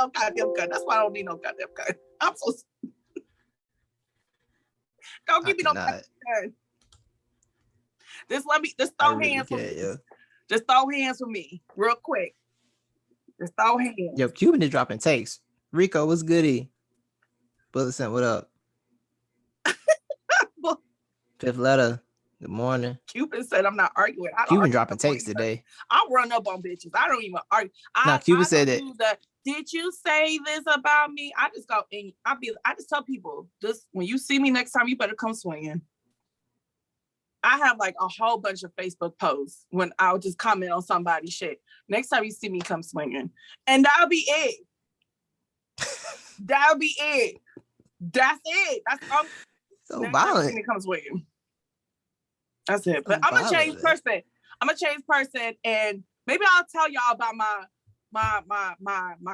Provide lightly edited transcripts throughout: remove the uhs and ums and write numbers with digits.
no goddamn gun. That's why I don't need no goddamn gun. I'm so. Don't give me no goddamn gun. Just throw hands with me. Just throw hands with me, real quick. Just throw hands. Yo, Cuban is dropping takes. Rico, what's goody? Bulletin, what up? Fifth letter. Good morning. Cuban said I'm not arguing. Cuban dropping takes today. I'll run up on bitches. I don't even argue. Cuban said that. Did you say this about me? I just go and I just tell people, just when you see me next time, you better come swinging. I have like a whole bunch of Facebook posts when I'll just comment on somebody's shit. Next time you see me, come swinging, and that'll be it. That'll be it. That's it. That's so violent. Come swinging. That's it. But I'm a changed person. I'm a changed person, and maybe I'll tell y'all about my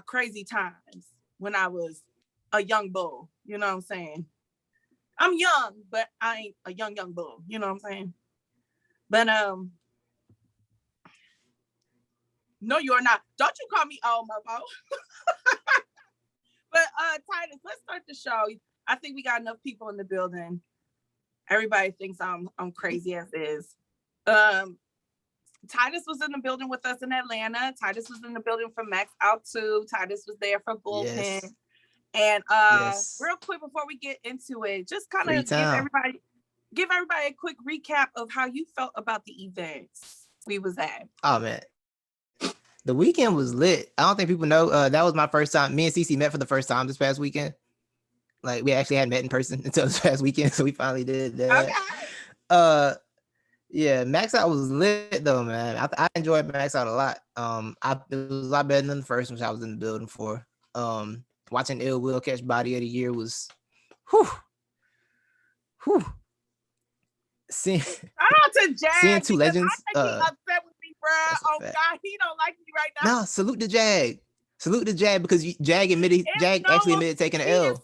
crazy times when I was a young bull. You know what I'm saying? I'm young, but I ain't a young bull. You know what I'm saying? But no, you're not. Don't you call me old, mofo. But Titus, let's start the show. I think we got enough people in the building. Everybody thinks I'm crazy as is. Titus was in the building with us in Atlanta. Titus was in the building for Max Out too. Titus was there for Bullpen. Yes. And real quick before we get into it, just kind of give everybody a quick recap of how you felt about the events we was at. Oh man, the weekend was lit. I don't think people know that was my first time. Me and CeCe met for the first time this past weekend. Like we actually hadn't met in person until this past weekend, so we finally did that. Okay. Yeah, Max Out was lit though, man. I enjoyed Max Out a lot. It was a lot better than the first one I was in the building for. Watching Ill Will catch Body of the Year was, Seeing two legends. I think he's upset with me, bro. Oh God, he don't like me right now. No, salute to Jag. Salute to Jag because Jag actually admitted taking an L.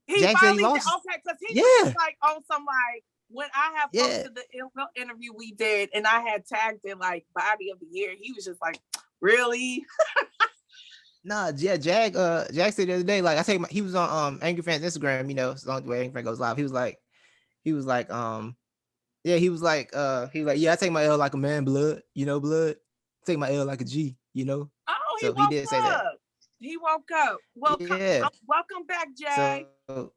He finally lost. Okay, because he was like on some like when I have posted the Ill Will interview we did, and I had tagged it like Body of the Year. He was just like, really? Nah, yeah, Jag said the other day, like he was on Angry Fans Instagram, you know, as long as the way Angry Fan goes live. He was like, I take my L like a man, blood, you know, blood. Take my L like a G, you know. Oh, so he did say that. He woke up. Welcome back, Jag. So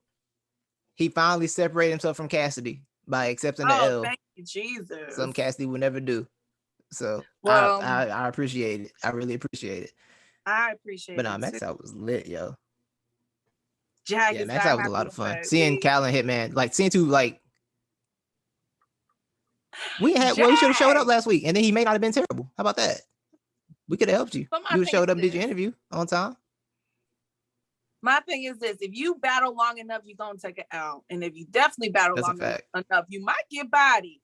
he finally separated himself from Cassidy by accepting the L. Thank you, Jesus. Something Cassidy would never do. So I appreciate it. I really appreciate it. I appreciate it. But Max Out was lit, yo. Jag Max Out was a lot of fun. Seeing Cal and Hitman, like seeing two, like we should have showed up last week, and then he may not have been terrible. How about that? We could have helped you. You showed up, did your interview on time. My thing is this: if you battle long enough, you're gonna take it out, and if you definitely battle long enough, you might get bodied.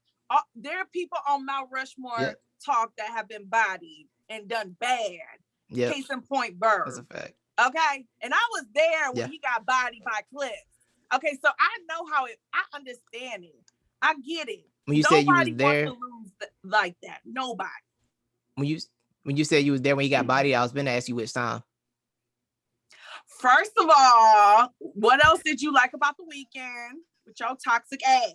There are people on Mount Rushmore talk that have been bodied and done bad. Yeah. Case in point, Bird. That's a fact. Okay, and I was there when he got bodied by Cliff. Okay, so I know how I understand it. I get it. When you said you was there, wants to lose like that. Nobody. When you said you was there when he got bodied, I was gonna ask you which time. First of all, what else did you like about the weekend with your toxic ass?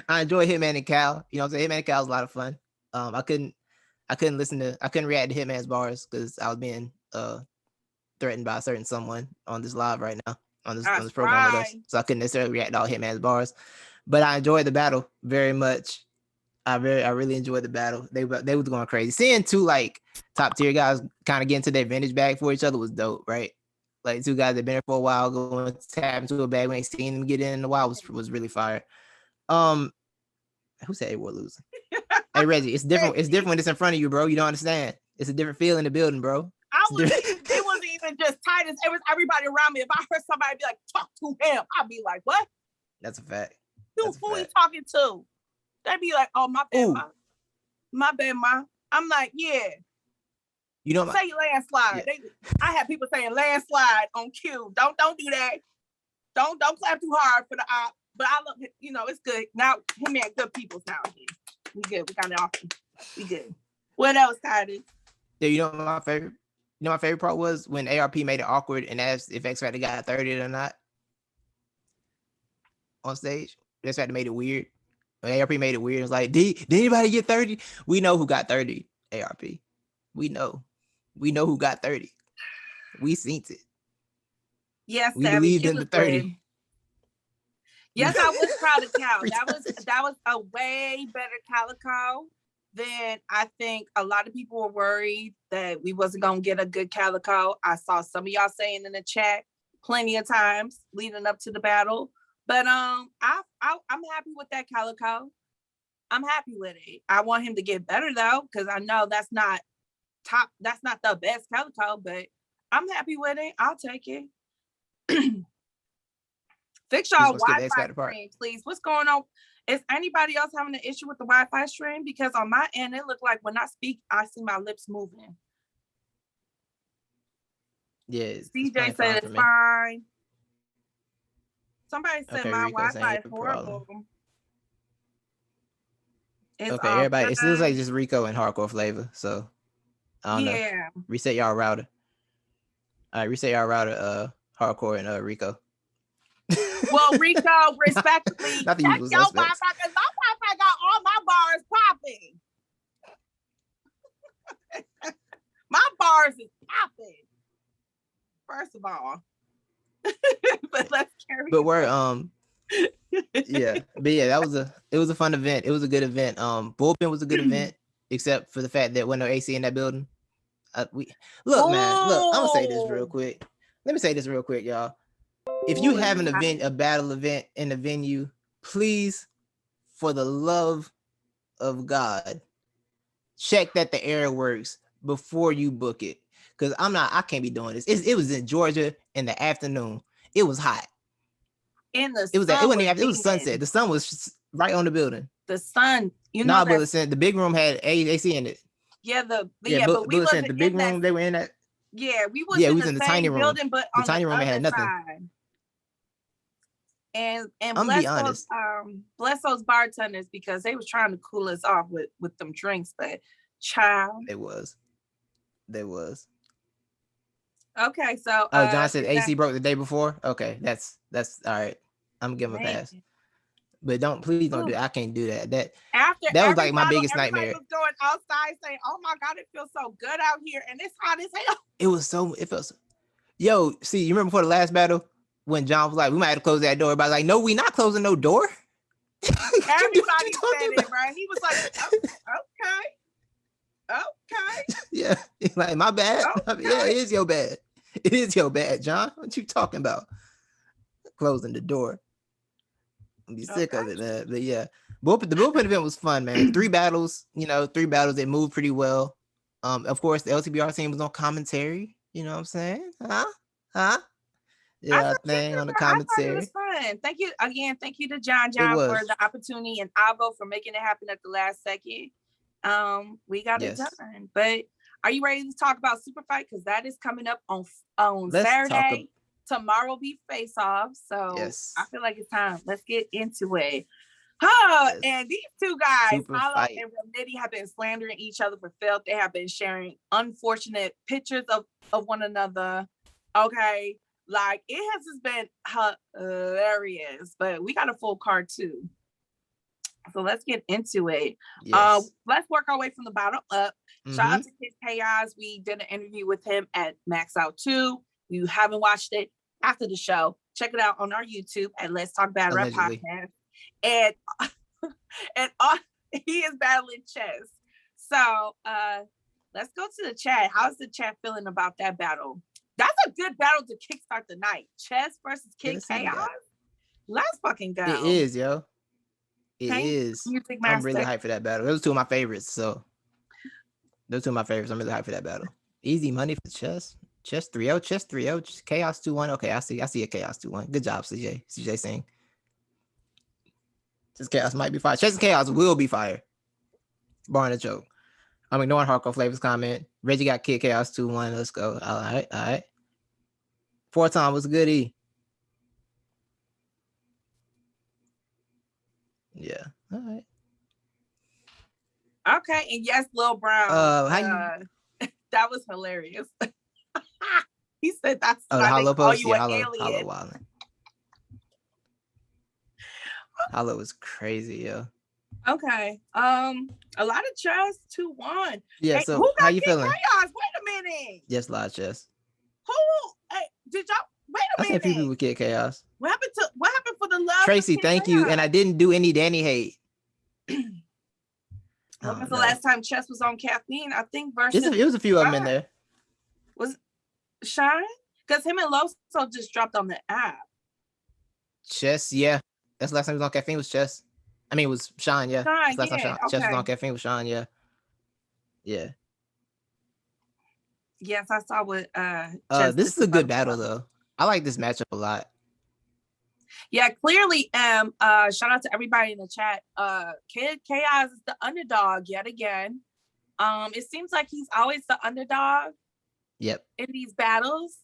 I enjoy Hitman and Cal. You know what I'm saying? Hitman and Cal was a lot of fun. I couldn't react to Hitman's bars because I was being threatened by a certain someone on this live right now on this program with us. So I couldn't necessarily react to all Hitman's bars. But I enjoyed the battle very much. I really enjoyed the battle. They was going crazy. Seeing two like top tier guys kind of get into their vintage bag for each other was dope, right? Like two guys that been there for a while going to tap into a bag we ain't seen them get in a while was really fire. Who said we're losing? Hey Reggie, it's different. It's different when it's in front of you, bro. You don't understand. It's a different feel in the building, bro. It wasn't even just Titus. It was everybody around me. If I heard somebody be like, talk to him, I'd be like, what? That's a fact. Who he talking to? They'd be like, oh, my bad, ma. My bad, ma. I'm like, yeah. You know, say landslide. Yeah. I had people saying landslide on cue. Don't do that. Don't clap too hard for the op. But I love it. It's good. Now, him and good people's now. We good. We got it off. We good. What else, Titus? Yeah, my favorite part was when ARP made it awkward and asked if X Factor got 30 or not on stage. X Factor made it weird. When ARP made it weird. It's like, did anybody get 30? We know who got 30, ARP. We know who got 30. We seen it. Yes, we believed in the 30. Good. Yes, I was proud of Cal. That was a way better Calico than I think a lot of people were worried that we wasn't gonna get a good Calico. I saw some of y'all saying in the chat plenty of times leading up to the battle. But I'm happy with that Calico. I'm happy with it. I want him to get better though, because I know that's not the best Calico, but I'm happy with it. I'll take it. Fix y'all Wi-Fi stream, please. What's going on? Is anybody else having an issue with the Wi-Fi stream? Because on my end, it looked like when I speak, I see my lips moving. Yeah. CJ said it's fine. Somebody said my Wi-Fi is horrible. Okay, everybody. It looks like just Rico and Hardcore Flavor. So I don't know. Reset y'all router. All right, reset y'all router. Hardcore and Rico. Well, Rico, respectfully, check your Wi-Fi because my Wi-Fi got all my bars popping. My bars is popping. First of all, but let's carry. But we're yeah, but yeah, it was a fun event. It was a good event. Bullpen was a good event, except for the fact that when no AC in that building. Man, look, I'm gonna say this real quick. Let me say this real quick, y'all. If you have an event, a battle event in a venue, please, for the love of God, check that the air works before you book it. Because I can't be doing this. It was in Georgia in the afternoon. It was hot. It was sunset. The sun was right on the building. The sun, the big room had AC in it. Yeah, but we wasn't the big room they were in that. Yeah, we was in the tiny room. Building, but the tiny room had nothing. Side. And bless those bartenders because they was trying to cool us off with them drinks, but child. They was. Okay, so John said AC broke the day before. Okay, that's all right. I'm gonna give him a pass. But please don't do it. I can't do that. That was like my biggest nightmare. Was going outside saying, "Oh my God, it feels so good out here, and it's hot as hell." It felt so. Yo, see, you remember before the last battle when John was like, "We might have to close that door." Everybody's like, "No, we not closing no door." Everybody said it, right? He was like, "Okay." Yeah, like my bad. Okay. Yeah, it is your bad. It is your bad, John. What you talking about? Closing the door. I'm be sick of it, man. But yeah, the bullpen event was fun, man. 3 battles, they moved pretty well. Of course, the LTBR team was on commentary. You know what I'm saying? Huh? Yeah, thing on the commentary. It was fun. Thank you again. Thank you to John for the opportunity and Avo for making it happen at the last second. We got it done. But are you ready to talk about Super Fight? Because that is coming up on Saturday. Tomorrow will be face off. So I feel like it's time. Let's get into it. And these two guys, Alo and Remedy, have been slandering each other for filth. They have been sharing unfortunate pictures of one another. Okay. Like, it has just been hilarious. But we got a full card too. So let's get into it. Let's work our way from the bottom up. Shout out to Kid Chaos. We did an interview with him at Max Out 2. If you haven't watched it after the show, check it out on our YouTube at Let's Talk Bad Rap Podcast. And he is battling Chess. So let's go to the chat. How's the chat feeling about that battle? That's a good battle to kickstart the night. Chess versus Kid Chaos. Let's fucking go. It is, yo. It is. I'm really hyped for that battle. Those are 2 of my favorites. So those 2 of my favorites. I'm really hyped for that battle. Easy money for Chess. Chess 3-0. Chess 3-0. Chaos 2-1. Okay, I see a Chaos 2-1. Good job, CJ. CJ saying. Chess Chaos might be fired. Chess and Chaos will be fired. Barring a joke. I'm ignoring Hardcore Flavor's comment. Reggie got Kid Chaos 2-1. Let's go. All right. 4 time was good. All right. Okay, and yes, Lil Brown. That was hilarious. He said that's the why Hollow they call post. you Yeah, an Hollow alien. wilding. Hollow was crazy, yo. Okay. A lot of chess 2-1. Yeah. Hey, So who got how you feeling? Chaos? Wait a minute. Yes, live chess. Who? Hey, did y'all? Wait a minute. I said a few people Kid Chaos. What happened for the love? Tracy, thank you. And I didn't do any Danny hate. When was the last time Chess was on caffeine? I think versus it was a few of them in there. Was Shine? Because him and Loso just dropped on the app. Chess, yeah. That's the last time he was on caffeine was Chess. I mean, it was Shine, yeah. Shine, last time Chess was on okay. caffeine was Shine, yeah. Yeah. Yes, I saw what this is a good battle though. I like this matchup a lot. Yeah, clearly, shout out to everybody in the chat. Kid Chaos is the underdog yet again. It seems like he's always the underdog. Yep. In these battles.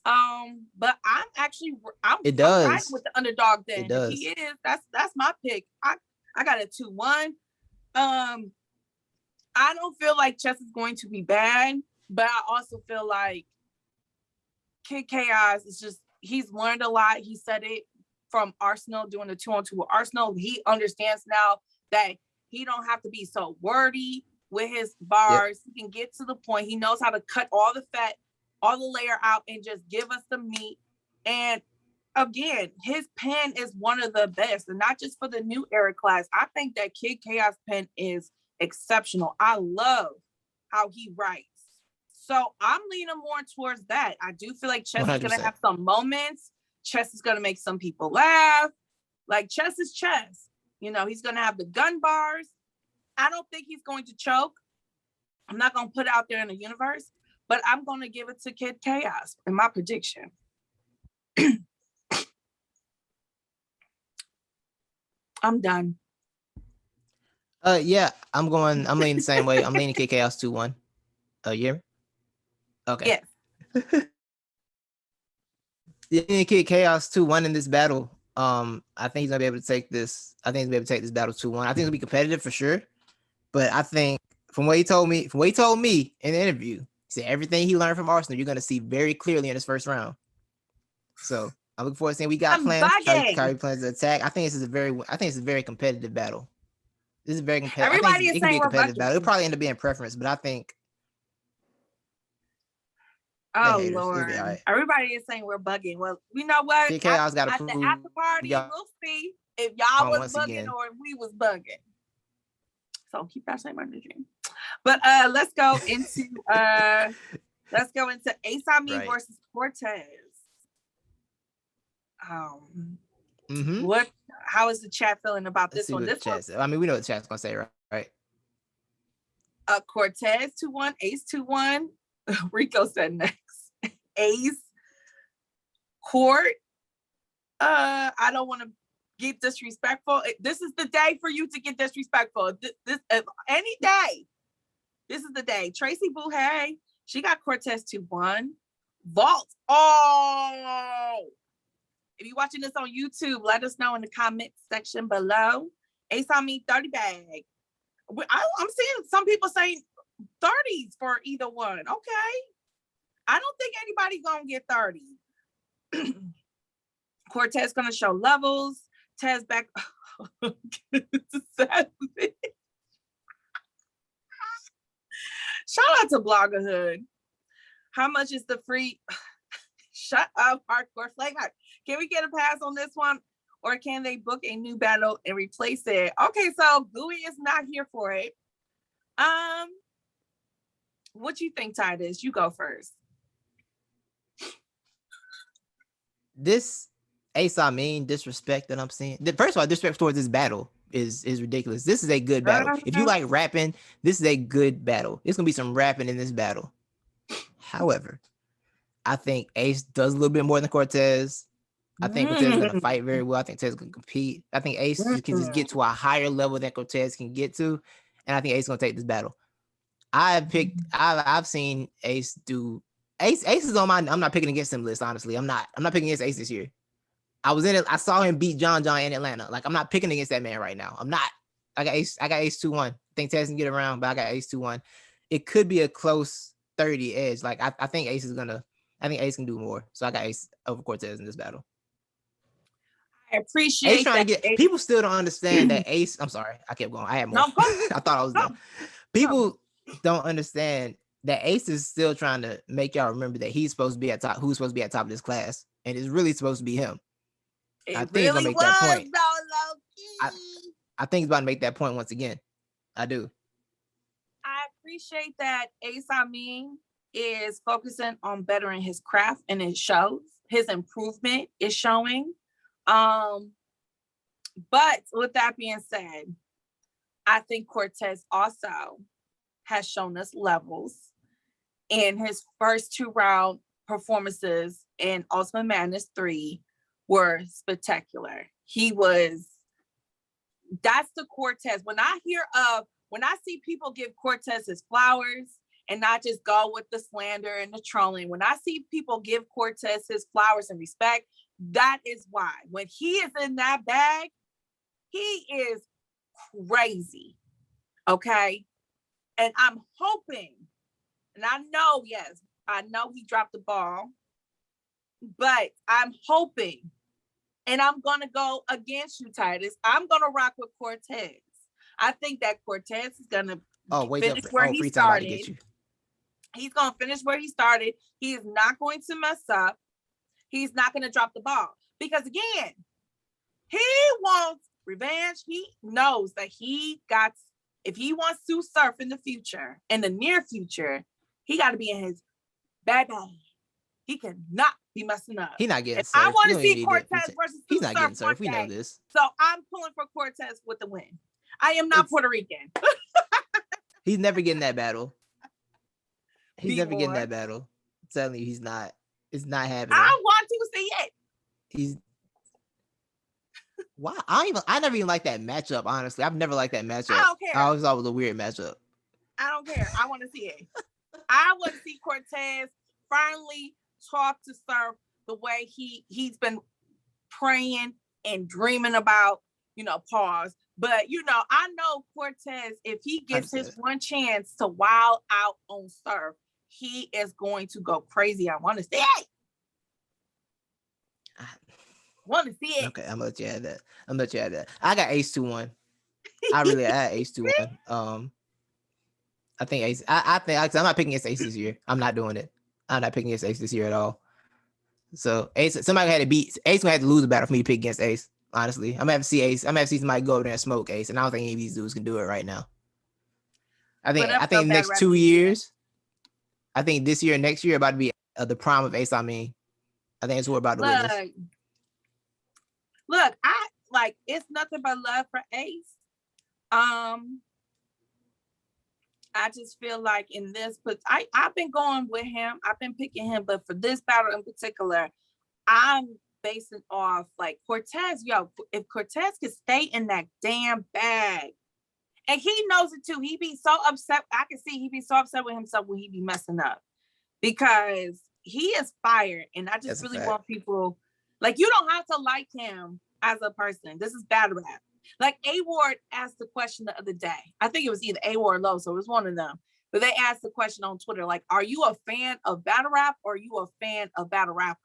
But I'm it does. I'm with the underdog then. It does. If he is, that's my pick. I got a 2-1. I don't feel like Chess is going to be bad, but I also feel like Kid Chaos is just, he's learned a lot. He said it from Arsenal, doing the 2-on-2 with Arsenal. He understands now that he don't have to be so wordy with his bars. Yep. He can get to the point. He knows how to cut all the fat, all the layer out, and just give us the meat. And again, his pen is one of the best, and not just for the new era class. I think that Kid Chaos pen is exceptional. I love how he writes. So I'm leaning more towards that. I do feel like Chess 100%. Is going to have some moments. Chess is going to make some people laugh. Like, Chess is Chess. You know, he's going to have the gun bars. I don't think he's going to choke. I'm not going to put it out there in the universe, but I'm going to give it to Kid Chaos in my prediction. I'm done. Yeah, I'm leaning the same way. I'm leaning Kid Chaos 2-1. You hear me? Okay. Yeah. Yeah, Kid Chaos 2-1 in this battle. I think he's gonna be able to take this. I think he's gonna be able to take this battle 2-1. I think it'll be competitive for sure. But I think from what he told me in the interview, he said everything he learned from Arsenal, you're gonna see very clearly in this first round. So I'm looking forward to seeing we got plans. Kyrie plans to attack. I think it's a very competitive battle. This is very competitive. Everybody is saying it can be a competitive battle. It'll probably end up being preference, but I think. Oh Lord! Right. Everybody is saying we're bugging. Well, you know what? Kid Chaos got to prove. At the after party, we'll see if y'all was bugging or if we was bugging. So keep that same energy. But let's go into Asami versus Cortez. What? How is the chat feeling about this one? This one. I mean, we know what the chat's gonna say, right? Cortez 2-1, Ace 2-1. Rico said next. Ace, Court. I don't want to get disrespectful. This is the day for you to get disrespectful. This any day. This is the day. Tracy Bouhay, she got Cortez 2-1. Vault. Oh. If you're watching this on YouTube, let us know in the comment section below. Ace on me 30 bag. I'm seeing some people saying 30s for either one. Okay. I don't think anybody's gonna get 30. Cortez gonna show levels. Tez back. Shout out to Bloggerhood. How much is the free? Shut up, hardcore flavor. Can we get a pass on this one? Or can they book a new battle and replace it? Okay, so Gooey is not here for it. What you think, Titus? You go first. This disrespect that I'm seeing. First of all, disrespect towards this battle is ridiculous. This is a good battle. If you like rapping, this is a good battle. There's gonna be some rapping in this battle. However, I think Ace does a little bit more than Cortez. I think Cortez is gonna fight very well. I think Cortez is gonna compete. I think Ace can just get to a higher level than Cortez can get to, and I think Ace is gonna take this battle. I've seen Ace do. Ace is on my. I'm not picking against him list. Honestly, I'm not picking against Ace this year. I was in it. I saw him beat John in Atlanta. Like, I'm not picking against that man right now. I'm not. I got Ace 2-1. I think Tez can get around, but I got Ace 2-1. It could be a close 30 edge. Like I think Ace can do more. So I got Ace over Cortez in this battle. I appreciate Ace trying to get people still don't understand that Ace. I'm sorry, I kept going. I had more. No, I thought I was done. People don't understand that Ace is still trying to make y'all remember that he's supposed to be at top. Who's supposed to be at top of this class, and it's really supposed to be him. I think he's gonna make that point. I think he's about to make that point once again. I do. I appreciate that Ace Amin is focusing on bettering his craft, and it shows. His improvement is showing. But with that being said, I think Cortez also has shown us levels in his first 2-round performances in Ultimate Madness 3 were spectacular. That's the Cortez. When I see people give Cortez his flowers and not just go with the slander and the trolling, when I see people give Cortez his flowers and respect, that is why. When he is in that bag, he is crazy. Okay? And I'm hoping, and I know he dropped the ball, but I'm hoping, and I'm going to go against you, Titus. I'm going to rock with Cortez. I think that Cortez is going to finish where he started. He's going to finish where he started. He is not going to mess up. He's not going to drop the ball. Because again, he wants revenge. He knows that if he wants to surf in the future, in the near future, he got to be in his bag. He cannot be messing up. He's not getting surfed. I want to see Cortez versus He's not getting surfed. We know this. So I'm pulling for Cortez with the win. I am not Puerto Rican. He's never getting that battle. He's never getting that battle. I'm telling you, he's not. It's not happening. I want to see it. Wow. I never even liked that matchup, honestly. I've never liked that matchup. I don't care. I always thought it was a weird matchup. I don't care. I want to see it. I want to see Cortez finally talk to Surf the way he's been praying and dreaming about, pause. But, I know Cortez, if he gets his one chance to wild out on Surf, he is going to go crazy. I want to see it. Want to see it. Okay, I'm gonna let you add that. I got Ace 2-1. I had Ace 2-1. I think Ace. I think I'm not picking against Ace this year. I'm not doing it. I'm not picking against Ace this year at all. So Ace, somebody had to beat Ace. Gonna have to lose a battle for me to pick against Ace. Honestly, I'm gonna have to see Ace. I'm gonna have to see somebody go over there and smoke Ace, and I don't think any of these dudes can do it right now. I think the next 2 years. I think this year and next year about to be the prime of Ace. I think it's what we're about to witness. Look, it's nothing but love for Ace. I just feel like in this, but I've been going with him. I've been picking him, but for this battle in particular, I'm basing off like Cortez. If Cortez could stay in that damn bag, and he knows it too. He be so upset. I can see he be so upset with himself when he be messing up because he is fired. And I just really want people like, you don't have to like him as a person. This is battle rap. Like A-Ward asked the question the other day. I think it was either A-Ward or Low, so it was one of them. But they asked the question on Twitter, like, are you a fan of battle rap or are you a fan of battle rappers?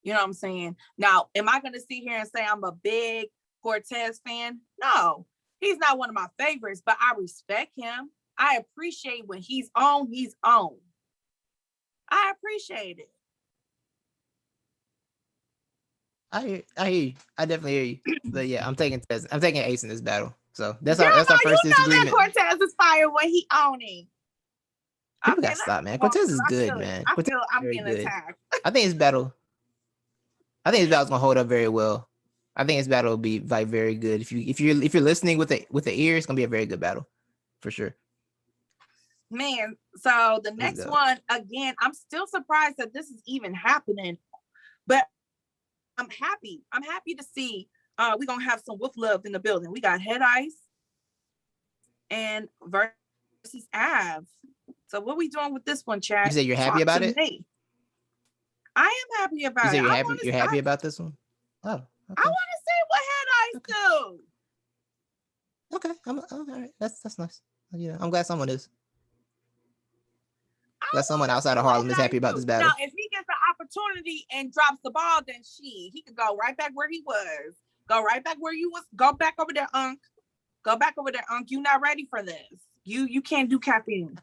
You know what I'm saying? Now, am I going to sit here and say I'm a big Cortez fan? No, he's not one of my favorites, but I respect him. I appreciate when he's on, he's on. I appreciate it. I hear you. I definitely hear you. But yeah, I'm taking Ace in this battle. So that's our first disagreement. That Cortez is fire when he owning. People gotta stop, man. Cortez is good, man. I'm getting attacked. I think his battle's gonna hold up very well. I think his battle will be like very good. If you're listening with the ear, it's gonna be a very good battle, for sure. Man, so the next one, again, I'm still surprised that this is even happening, but I'm happy. I'm happy to see we're gonna have some Wolf Love in the building. We got Head Ice and versus Av. So what are we doing with this one, Chad? You said you're happy about it? I am happy about it. You're happy about this one? Oh, okay. I want to see what Head Ice do. Okay, I'm all right. That's nice. Yeah, I'm glad someone is. Glad someone outside of Harlem is happy about this battle. Now, if he gets the opportunity and drops the ball, then he could go right back where he was. Go right back where you was. Go back over there, Unc. Go back over there, Unc. You're not ready for this. You can't do caffeine.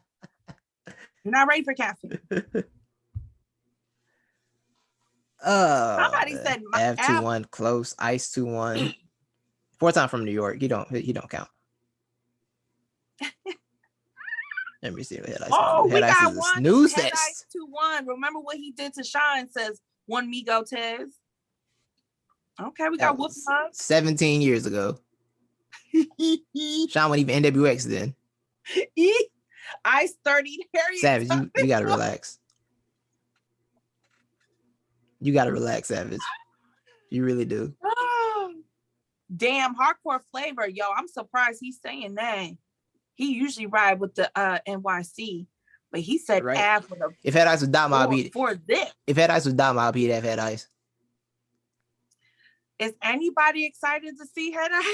You're not ready for caffeine. Somebody said Av 2-1 close, Ice 2-1. 4-time from New York. He don't count. Let me see what Head Ice. Oh, Head we Ice got is one. a snooze Head fest. Ice 2-1. Remember what he did to Sean? Says one Migo Tez. Okay, we got whooping up 17 years ago. Sean wasn't even NWX then. Ice 30 Harry. Savage, you gotta relax. You gotta relax, Savage. You really do. Damn, hardcore flavor, yo. I'm surprised he's saying that. He usually ride with the NYC, but he said right. with a if Head Ice was Dom, I'll beat for this. If Head Ice was Dom, I'll beat Head Ice. Is anybody excited to see Head Ice?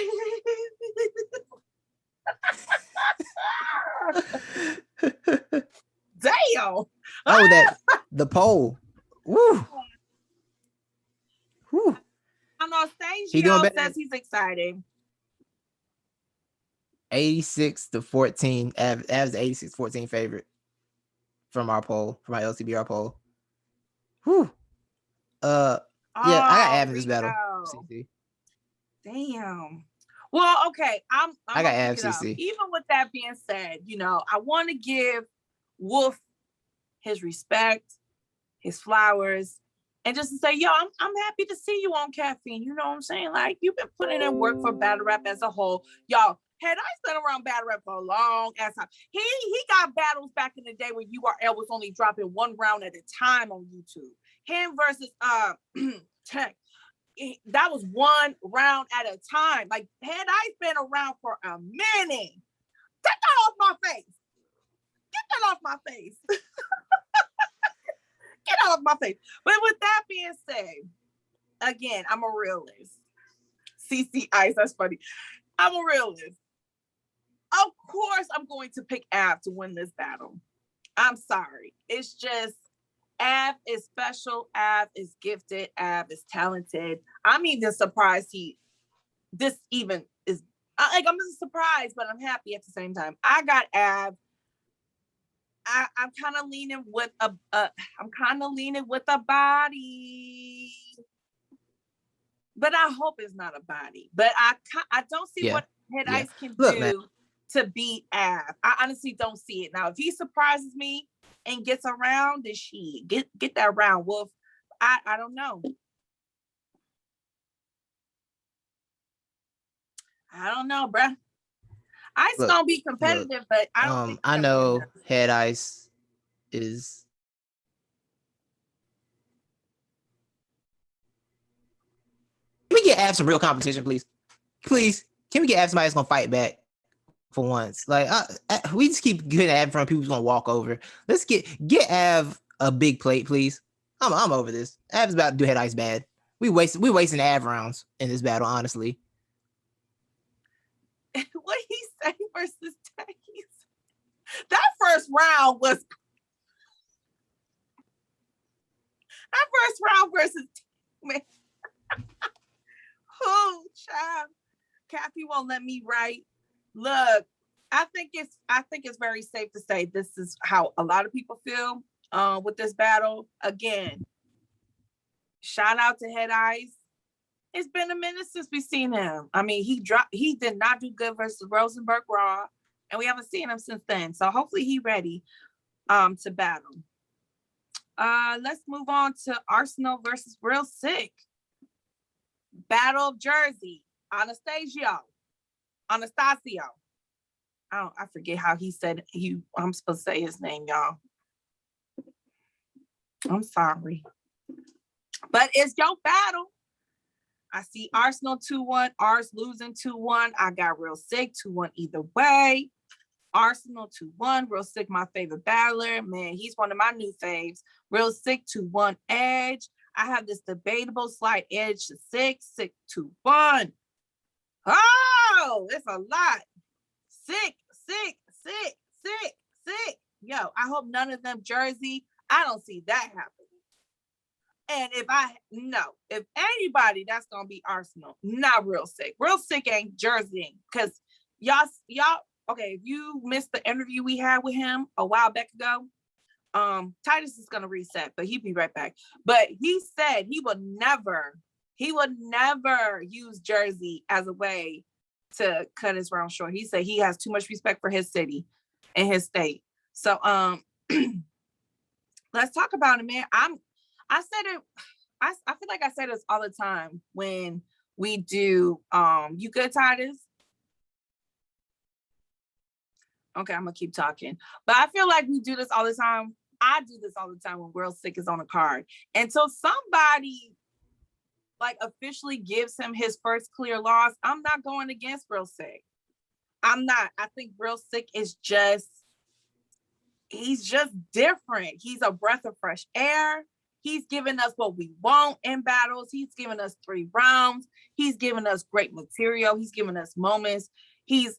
Damn. Oh, the poll. Woo. Woo. I know Stagio says he's excited. 86-14. Av's 86-14 favorite from our poll, from our LTBR poll. Whew. Yeah, I got Av in this battle. CeCe. Damn. Well, okay. I got Av, CeCe. Even with that being said, I want to give Wolf his respect, his flowers, and just to say, yo, I'm happy to see you on Caffeine. You know what I'm saying? Like, you've been putting in work for battle rap as a whole. Y'all, Head Ice been around battle rap for a long ass time. He got battles back in the day when URL was only dropping one round at a time on YouTube. Him versus Tech. That was one round at a time. Like, Head Ice been around for a minute. Get that off my face. Get that off my face. Get off my face. But with that being said, again, I'm a realist. CeCe Ice, that's funny. I'm a realist. Of course, I'm going to pick Av to win this battle. I'm sorry. It's just Av is special. Av is gifted. Av is talented. I'm even surprised this even is. I'm just surprised, but I'm happy at the same time. I got Av. I'm kind of leaning with a body, but I hope it's not a body. But I don't see what Head Ice can do, man, to beat Av. I honestly don't see it. Now, if he surprises me and gets around, then get that round, Wolf. I don't know. I don't know, bruh. Ice gonna be competitive, but I don't think I know Head Ice is. Can we get Av some real competition, please? Please, can we get Av somebody that's gonna fight back for once? Like, we just keep getting Av from people who's gonna walk over. Let's get Av a big plate, please. I'm over this. Av's about to do Head Ice bad. We wasting Av rounds in this battle, honestly. What he say versus Takis? That first round was versus man. Oh, child. Kathy won't let me write. Look, I think it's very safe to say this is how a lot of people feel with this battle. Again, shout out to Head Ice. It's been a minute since we've seen him. I mean, he did not do good versus Rosenberg Raw, and we haven't seen him since then. So hopefully he's ready to battle. Let's move on to Arsenal versus Real Sick. Battle of Jersey. Anastasio. I forget how he said I'm supposed to say his name, y'all. I'm sorry. But it's your battle. I see Arsenal 2-1, Ars losing 2-1. I got Real Sick 2-1 either way. Arsenal 2-1, Real Sick, my favorite battler. Man, he's one of my new faves. Real Sick 2-1 Edge. I have this debatable slight edge to 6, 6-2-1. Oh, it's a lot. Sick. Yo, I hope none of them Jersey. I don't see that happening. And if anybody, that's gonna be Arsenal, not Real Sick. Real Sick ain't Jersey, because y'all. Okay, if you missed the interview we had with him a while back ago, Titus is gonna reset, but he'll be right back. But he said he would never use Jersey as a way to cut his round short. He said he has too much respect for his city and his state. So let's talk about it, man. I said it. I feel like I say this all the time when we do. You good, Titus? Okay, I'm gonna keep talking. But I feel like we do this all the time. I do this all the time when Real Sick is on a card. Until somebody like officially gives him his first clear loss, I'm not going against Real Sick. I'm not. I think Real Sick is he's just different. He's a breath of fresh air. He's given us what we want in battles. He's given us 3 rounds. He's given us great material. He's given us moments. He's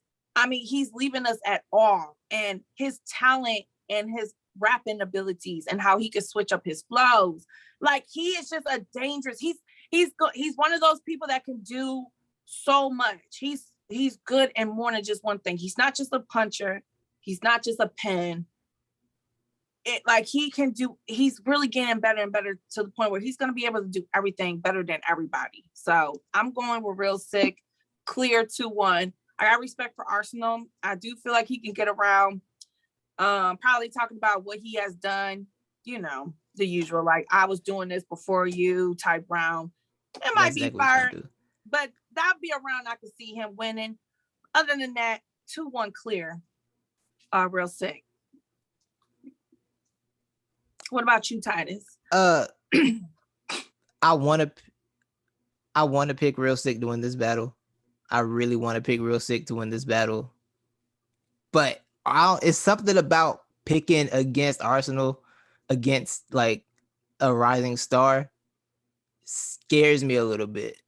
leaving us at awe. And his talent and his rapping abilities and how he could switch up his flows. Like, he is just a dangerous, he's one of those people that can do so much. He's good in more than just one thing. He's not just a puncher. He's not just a pen. He's really getting better and better to the point where he's going to be able to do everything better than everybody. So I'm going with Real Sick, clear 2-1. I got respect for Arsenal. I do feel like he can get around, probably talking about what he has done, the usual, like, I was doing this before you type round. It might be fired, but that'd be a round I could see him winning. Other than that, 2-1 clear, Real Sick. What about you, Titus? I want to pick Real Sick to win this battle. I really want to pick Real Sick to win this battle. But it's something about picking against Arsenal, against like a rising star, scares me a little bit.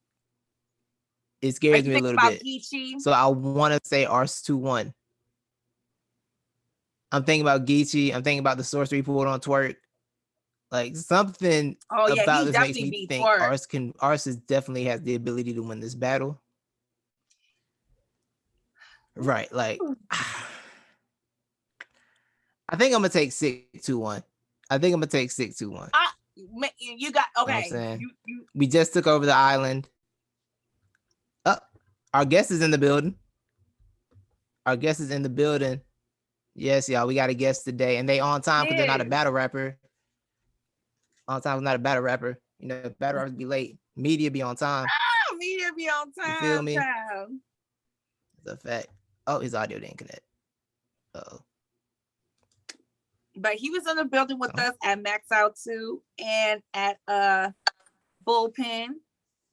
It scares me a little bit. Geechee? So I want to say Ars 2-1. I'm thinking about Geechee. I'm thinking about the sorcery pulled on Twerk. Like, something about this makes me think Ars definitely has the ability to win this battle. Right, like, I think I'm gonna take 6-2-1. You got okay. You know we just took over the island. Our guest is in the building. Yes, y'all. We got a guest today, and they on time because they're not a battle rapper. On time is not a battle rapper. Battle rappers be late. Media be on time. Media be on time. You feel me? It's a fact. Oh, his audio didn't connect. Uh-oh. But he was in the building with us at Max Out 2 and at Bullpen.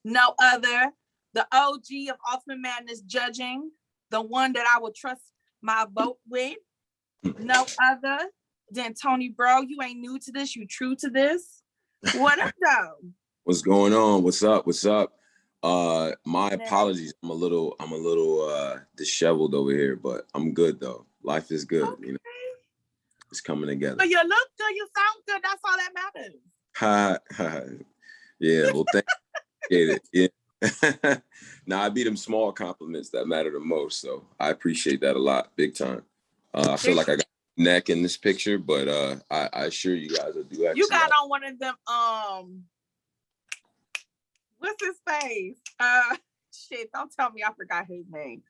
No other. The OG of Ultimate Madness judging. The one that I will trust my vote with. No other than Tony Bro. You ain't new to this. You true to this. What up, though? What's going on? What's up? My apologies. I'm a little disheveled over here, but I'm good though. Life is good, okay. It's coming together. So you look good, you sound good. That's all that matters. Yeah, well, thank you. Yeah. Now, I be them small compliments that matter the most, so I appreciate that a lot, big time. I feel like I got neck in this picture, but I assure you guys I do. You got on one of them. What's his face? Shit! Don't tell me I forgot his name.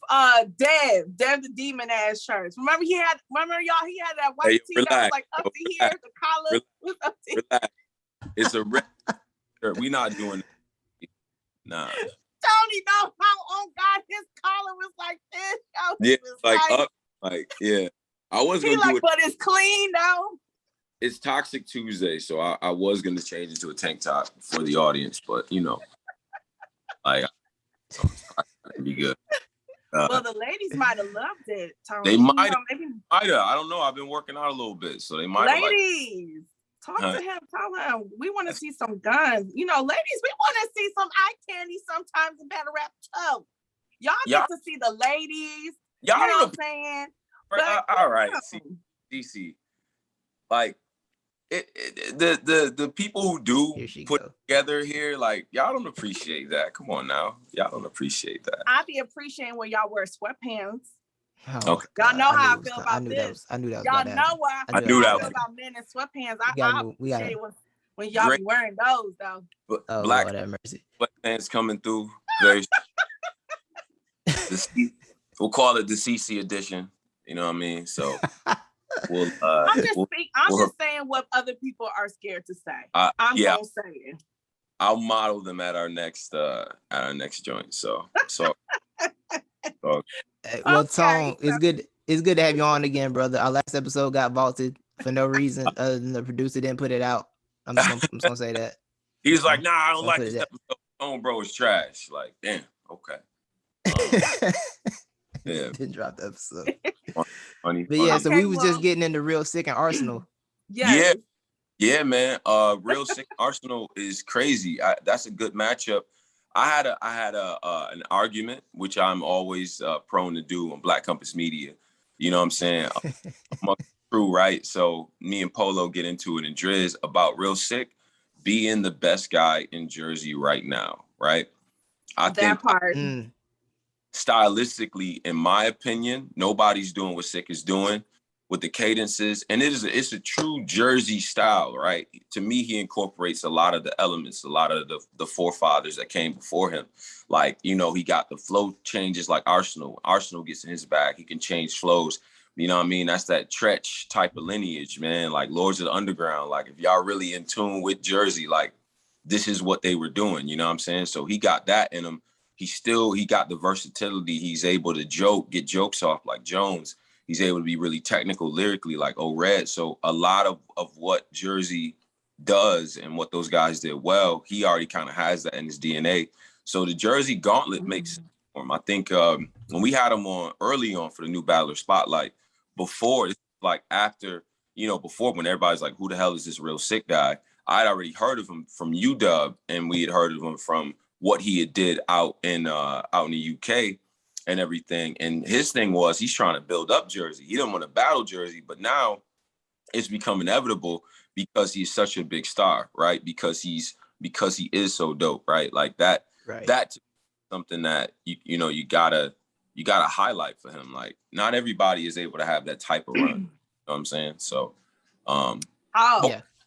Dev the demon ass shirts. Remember y'all? He had that white tee that was like up to here. The collar was up to here. It's a red shirt. We not doing it. Nah. Tony, no, oh God, his collar was like this. Yeah, like up, like yeah. I was gonna do it, but it's clean though. It's Toxic Tuesday, so I was gonna change it to a tank top for the audience, but like, it'd be good. Well, the ladies might have loved it, Tony. They might have. I don't know. I've been working out a little bit, so they might have. Ladies, talk to him. Tell him we want to see some guns. Ladies, we want to see some eye candy sometimes in battle rap too. Y'all get to see the ladies. Y'all you know don't what I'm saying? But, all right, CeCe. Like the people who do put together here, like y'all don't appreciate that. Come on now, y'all don't appreciate that. I be appreciating when y'all wear sweatpants. Oh, okay. Y'all know how I feel about this. I knew that was y'all know what I feel about men in sweatpants. I appreciate when y'all be wearing those though. Oh, Black Lord have mercy. Sweatpants coming through. Very. We'll call it the CeCe edition. You know what I mean? So. I'm just saying what other people are scared to say. I'm gonna say it. I'll model them at our next joint. So well, Tone, it's good. It's good to have you on again, brother. Our last episode got vaulted for no reason other than the producer didn't put it out. I'm just gonna say that. He was like, "Nah, I don't like this episode. Tone, bro, is trash." Like, damn, okay. Yeah, didn't drop the episode. Funny. But yeah, so we was just getting into Real Sick and Arsenal. Yeah, man. Real Sick Arsenal is crazy. That's a good matchup. I had an argument, which I'm always prone to do on Black Compass Media. You know what I'm saying? Among the crew, right? So me and Polo get into it in Driz about Real Sick being the best guy in Jersey right now, right? I think stylistically, in my opinion, nobody's doing what Sick is doing with the cadences, and it's a true Jersey style, right? To me, he incorporates a lot of the elements, a lot of the forefathers that came before him. Like, you know, he got the flow changes like Arsenal. Arsenal gets in his bag. He can change flows. You know what I mean? That's that Tretch type of lineage, man. Like Lords of the Underground. Like if y'all really in tune with Jersey, like this is what they were doing. You know what I'm saying? So he got that in him. He got the versatility. He's able to get jokes off like Jones. He's able to be really technical lyrically like O-Red. So a lot of what Jersey does and what those guys did well, he already kind of has that in his DNA. So the Jersey Gauntlet makes sense for him. I think when we had him on early on for the new Battler Spotlight, before when everybody's like, who the hell is this Real Sick guy? I'd already heard of him from UW, and we had heard of him from what he had did out in the UK and everything. And his thing was he's trying to build up Jersey. He didn't want to battle Jersey, but now it's become inevitable because he's such a big star, right? Because he is so dope, right? Like that, right. That's something that you gotta highlight for him. Like not everybody is able to have that type of run. You know what I'm saying? So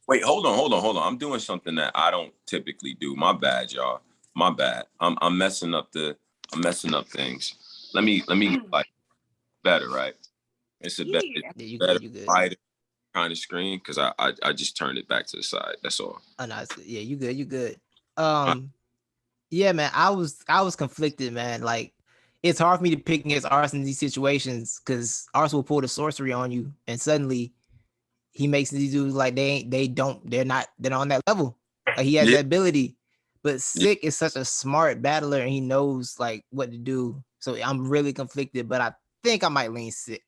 wait, hold on. I'm doing something that I don't typically do. My bad, y'all. My bad. I'm messing up things. Let me get like better, right? It's a better wider kind of screen because I just turned it back to the side. That's all. Oh no, yeah, you good. Yeah, man. I was conflicted, man. Like it's hard for me to pick against Arsenal in these situations because Arsenal will pull the sorcery on you, and suddenly he makes these dudes like they're not on that level. Like he has that ability. But Sick is such a smart battler and he knows like what to do. So I'm really conflicted, but I think I might lean Sick.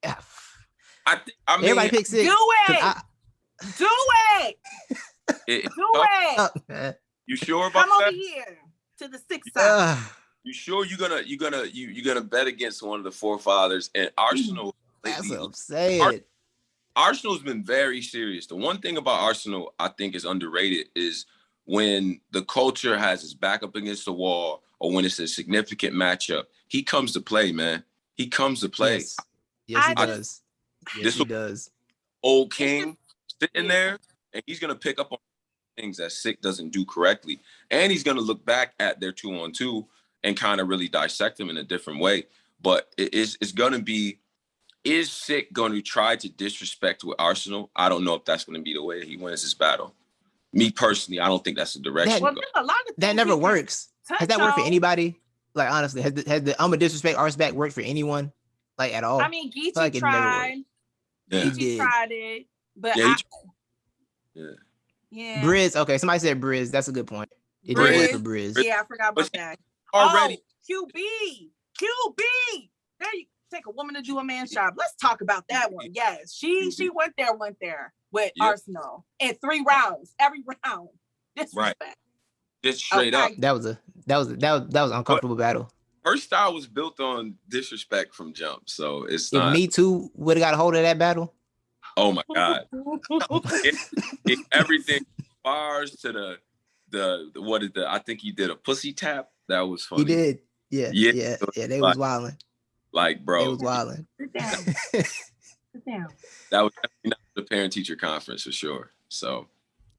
Everybody pick Sick. Do it. Do it. You sure about that? Come over here to the Sick side. You sure you're gonna bet against one of the forefathers and Arsenal? That's what I'm saying. Arsenal's been very serious. The one thing about Arsenal I think is underrated is when the culture has his back up against the wall or when it's a significant matchup, he comes to play, man. He comes to play. Yes, he does. Yes, he does. Old King sitting there, and he's going to pick up on things that Sick doesn't do correctly. And he's going to look back at their 2-on-2 and kind of really dissect them in a different way. But it's going to be, is Sick going to try to disrespect with Arsenal? I don't know if that's going to be the way he wins this battle. Me personally, I don't think that's the direction. That never works. Has that worked for anybody? Like honestly, has the I'm a disrespect Arsback worked for anyone? Like at all? I mean, Geechee tried. Geechee tried it, but Briz. Okay, somebody said Briz. That's a good point. It did work for Briz. Yeah, I forgot about that. Already. QB. There you take a woman to do a man job. Let's talk about that one. Yes, she went there with Arsenal in 3 rounds, every round. Disrespect. Just straight up. That was an uncomfortable battle. her style was built on disrespect from jump, so it's if not. Me Too would have got a hold of that battle. Oh my God! Everything, bars to the what did I think he did a pussy tap. That was funny. He did. Yeah. They was wilding. Like, bro, they was wilding. Sit down. Sit down. That was definitely not the parent-teacher conference for sure. So,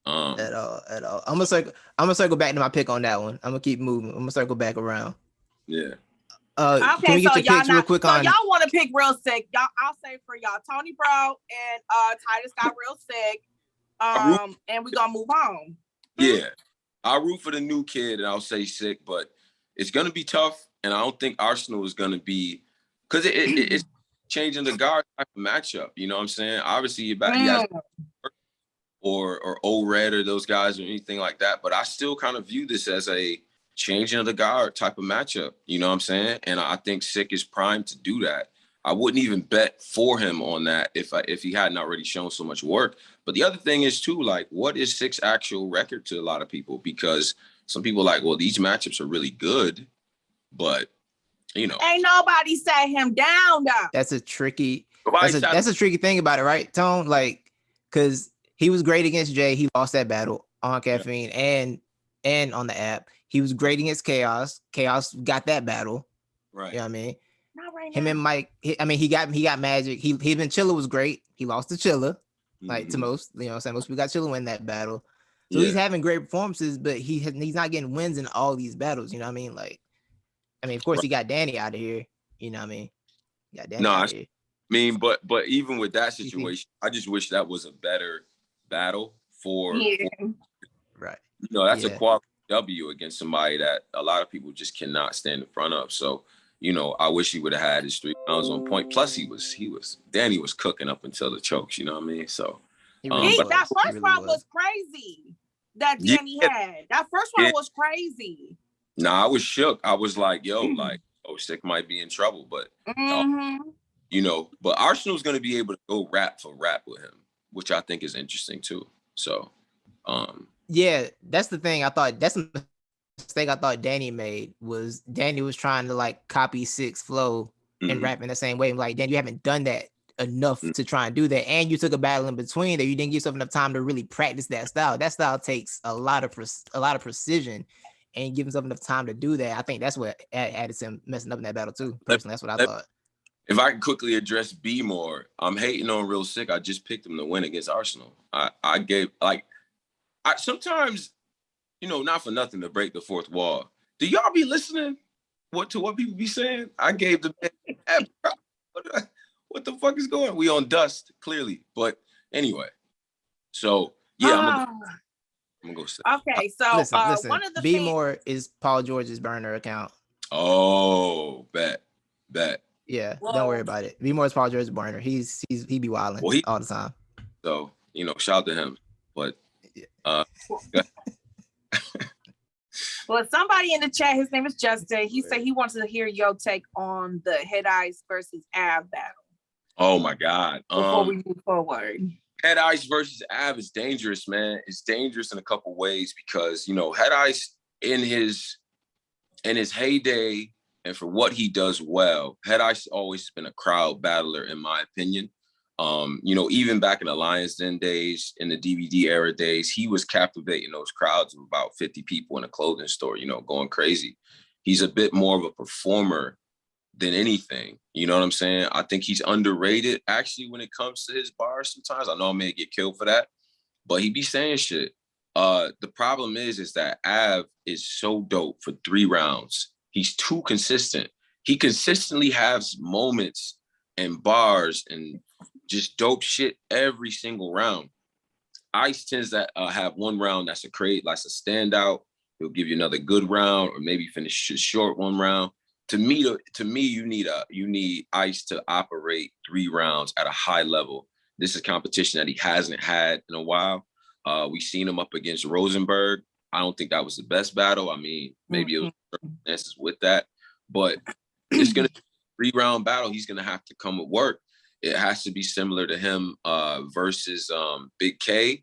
at all. I'm gonna circle back to my pick on that one. I'm gonna keep moving. I'm gonna circle back around. Yeah. Okay, can we get so your picks real quick on? Y'all want to pick real sick? Y'all, I'll say for y'all, Tony Bro and Titus got real sick. And we gonna move on. Yeah, I'll root for the new kid, and I'll say sick, but it's gonna be tough, and I don't think Arsenal is gonna be because it's changing the guard type of matchup. You know what I'm saying? Obviously, you have or old red or those guys or anything like that, but I still kind of view this as a changing of the guard type of matchup. You know what I'm saying? And I think Sick is primed to do that. I wouldn't even bet for him on that if he hadn't already shown so much work. But the other thing is too, like, what is Sick's actual record to a lot of people? Because some people are like, well, these matchups are really good, but you know, ain't nobody sat him down though. That's a tricky thing about it, right, Tone? Like, because he was great against Jay. He lost that battle on Caffeine and on the app. He was great against Chaos. Chaos got that battle. Right. You know what I mean? Not right Him now. and Mike, he got Magic. He been Chilla was great. He lost to Chilla, like to most, you know what I'm saying? Most people got Chilla win that battle. So he's having great performances, but he's not getting wins in all these battles, you know what I mean? Like, I mean, of course he got Danny out of here, you know what I mean? He got Danny out of here. I mean, but even with that situation, I just wish that was a better battle for right. You know, that's a quality W against somebody that a lot of people just cannot stand in front of. So, you know, I wish he would have had his 3 rounds on point. Plus, Danny was cooking up until the chokes. You know what I mean? So, that first round was crazy. That Danny had. That first round was crazy. Nah, I was shook. I was like, yo, like, Sick might be in trouble, but you know, but Arsenal's going to be able to go rap for rap with him, which I think is interesting too. So, yeah, that's the thing. I thought that's the mistake I thought Danny made was Danny was trying to like copy Sick's flow and rap in the same way. I'm like, Dan, you haven't done that enough to try and do that. And you took a battle in between that you didn't give yourself enough time to really practice that style. That style takes a lot of precision and give himself enough time to do that. I think that's what added to him messing up in that battle too. Personally, that's what I thought. If I can quickly address B more, I'm hating on Real Sick. I just picked him to win against Arsenal. I gave sometimes, you know, not for nothing to break the fourth wall. Do y'all be listening to what people be saying? I gave the man, what the fuck is going on? We on dust, clearly. But anyway, so yeah, I'm gonna go sit. Okay, so listen, one of the B more is Paul George's burner account. Oh, bet. Yeah, don't worry about it. B more is Paul George's burner. He be wilding all the time. So, you know, shout out to him. But well, somebody in the chat, his name is Justin. He said he wants to hear your take on the Head Ice versus Av battle. Oh my God! Before we move forward, Head Ice versus Av is dangerous, man. It's dangerous in a couple ways because, you know, Head Ice in his heyday and for what he does well, Head Ice has always been a crowd battler, in my opinion. You know, even back in the Lions Den days, in the DVD era days, he was captivating those crowds of about 50 people in a clothing store, you know, going crazy. He's a bit more of a performer than anything. You know what I'm saying? I think he's underrated, actually, when it comes to his bars sometimes. I know I may get killed for that, but he be saying shit. The problem is that Av is so dope for 3 rounds. He's too consistent. He consistently has moments and bars and just dope shit every single round. Ice tends to have one round that's a standout. He'll give you another good round, or maybe finish short one round. To me, you need Ice to operate 3 rounds at a high level. This is competition that he hasn't had in a while. We've seen him up against Rosenberg. I don't think that was the best battle. I mean, maybe it was circumstances with that, but it's gonna be a 3-round battle. He's gonna have to come with work. It has to be similar to him versus Big K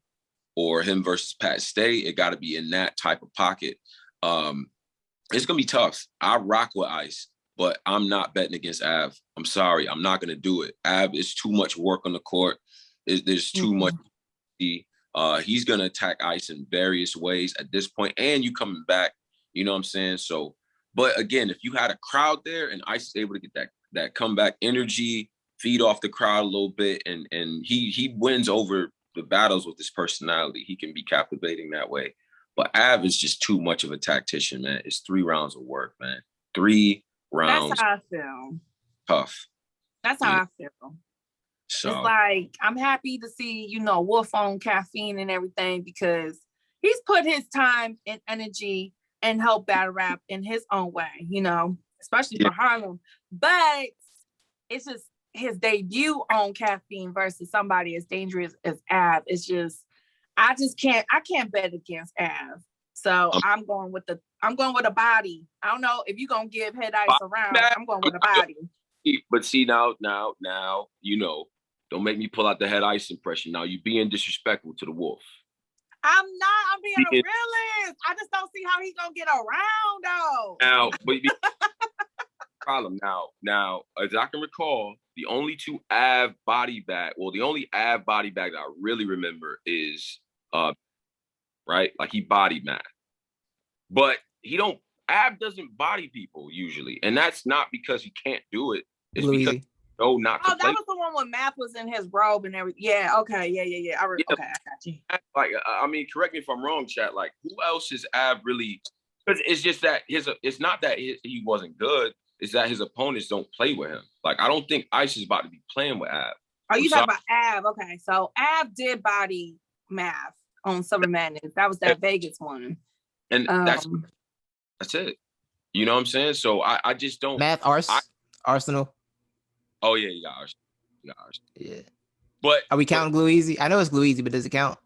or him versus Pat Stay. It got to be in that type of pocket. It's going to be tough. I rock with Ice. but I'm not betting against Av. I'm sorry, I'm not gonna do it. Av is too much work on the court. There's too much. He's gonna attack Ice in various ways at this point, and you coming back. You know what I'm saying? So, but again, if you had a crowd there and Ice is able to get that comeback energy, feed off the crowd a little bit, and he wins over the battles with his personality. He can be captivating that way. But Av is just too much of a tactician, man. It's 3 rounds of work, man. 3 rounds. That's how I feel. Tough. That's how I feel. So it's like, I'm happy to see, Wolf on caffeine and everything, because he's put his time and energy and help battle rap in his own way, especially for Harlem. But it's just his debut on caffeine versus somebody as dangerous as Av. It's just, I can't bet against Av. So I'm going with a body. I don't know if you're gonna give Head Ice a round. I'm going with a body. But see now, don't make me pull out the Head Ice impression. Now you're being disrespectful to the Wolf. I'm not. I'm being a realist. I just don't see how he's gonna get around though. Now, but problem now, as I can recall, the only 2 Av body bag. Well, the only Av body bag that I really remember is right, like he bodied Matt, but Av doesn't body people usually, and that's not because he can't do it. It's because not to that was the one when Math was in his robe and everything. Yeah, okay, yeah. Okay, I got you. Like, I mean, correct me if I'm wrong, chat. Like, who else is Av really? Because it's just that it's not that he wasn't good. It's that his opponents don't play with him. Like, I don't think Ice is about to be playing with Av. Oh, you talking about Av? Okay, so Av did body Math on Summer Madness. That was that Vegas one, and that's it. You know what I'm saying? So I just don't. Math Arsenal. Oh yeah, you got Arsenal. Yeah. But are we counting Glue Easy? I know it's Glue Easy, but does it count?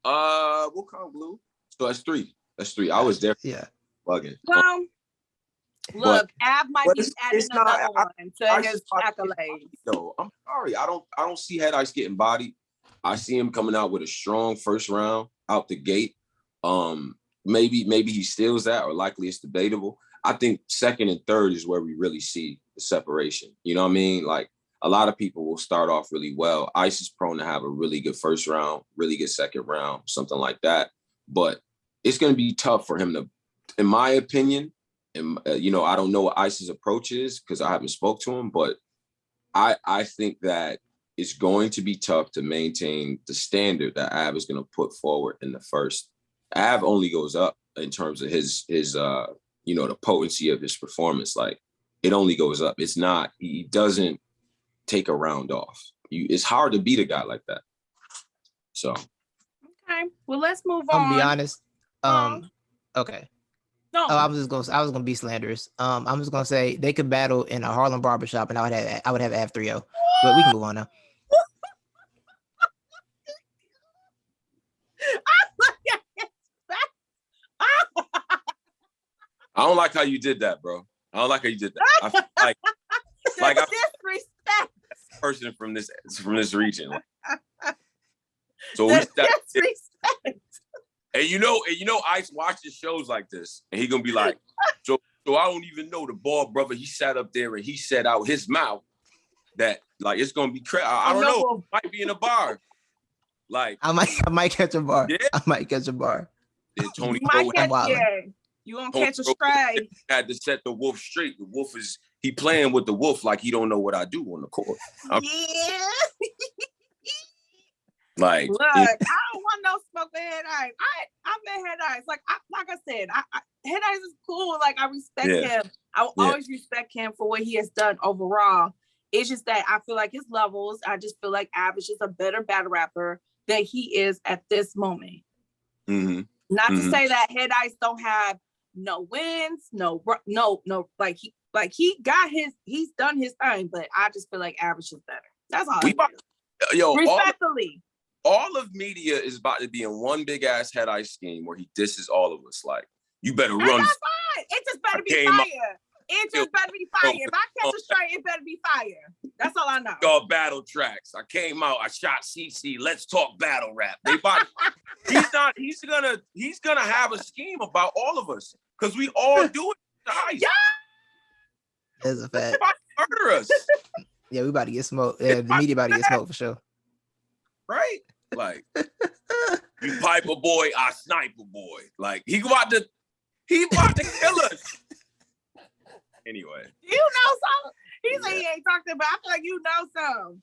We'll count Glue. So that's 3. That's 3. I was there. Yeah. Bugging. Well, look, Av might be adding another one to his accolades. No, I'm sorry. I don't see Head Ice getting bodied. I see him coming out with a strong first round out the gate. Maybe he steals that, or likely it's debatable. I think 2nd and 3rd is where we really see the separation. You know what I mean? Like, a lot of people will start off really well. Ice is prone to have a really good first round, really good second round, something like that. But it's going to be tough for him to, in my opinion, and I don't know what Ice's approach is because I haven't spoke to him, but I think that it's going to be tough to maintain the standard that Av is going to put forward in the first. Av only goes up in terms of his the potency of his performance. Like, it only goes up. It's not, he doesn't take a round off. It's hard to beat a guy like that. So. Okay. Well, let's move on. I'm gonna be honest. Okay. No. I was gonna be slanderous. I'm just gonna say they could battle in a Harlem barbershop and I would have Av 3-0. But we can move on now. I don't like how you did that, bro. I don't like how you did that. I feel like disrespect. Person from this region. So disrespect. And Ice watches shows like this, and he gonna be like, so I don't even know the ball brother. He sat up there and he said out his mouth that like it's gonna be crazy. I don't know. Might be in a bar. Like I might catch a bar. Yeah. I might catch a bar. Then Tony you gonna catch a stray. Had to set the Wolf straight. The Wolf he playing with the Wolf like he don't know what I do on the court. Yeah. Like, look, I don't want no smoke with Head Ice. I met Head Ice. Like I said, Head Ice is cool. Like, I respect him. I will always respect him for what he has done overall. It's just that I feel like his levels, I just feel like Av is just a better battle rapper than he is at this moment. Mm-hmm. Not to say that Head Ice don't have no wins, no, he's done his thing, but I just feel like Av is just better. That's all. Respectfully. All of media is about to be in one big ass Head Ice scheme where he disses all of us. Like, you better run. That's fine. It just better be fire. It just better be fire. If I catch a straight, it better be fire. That's all I know. All battle tracks. I came out. I shot CeCe. Let's talk battle rap. He's gonna have a scheme about all of us because we all do it. Yeah. That's a fact. Murder us. Yeah, we about to get smoked. Yeah, the media about to get smoked for sure. Right? Like, you piper boy, I sniper boy. Like, he about to kill us. Anyway. You know something? He said he ain't talking about. I feel like you know something.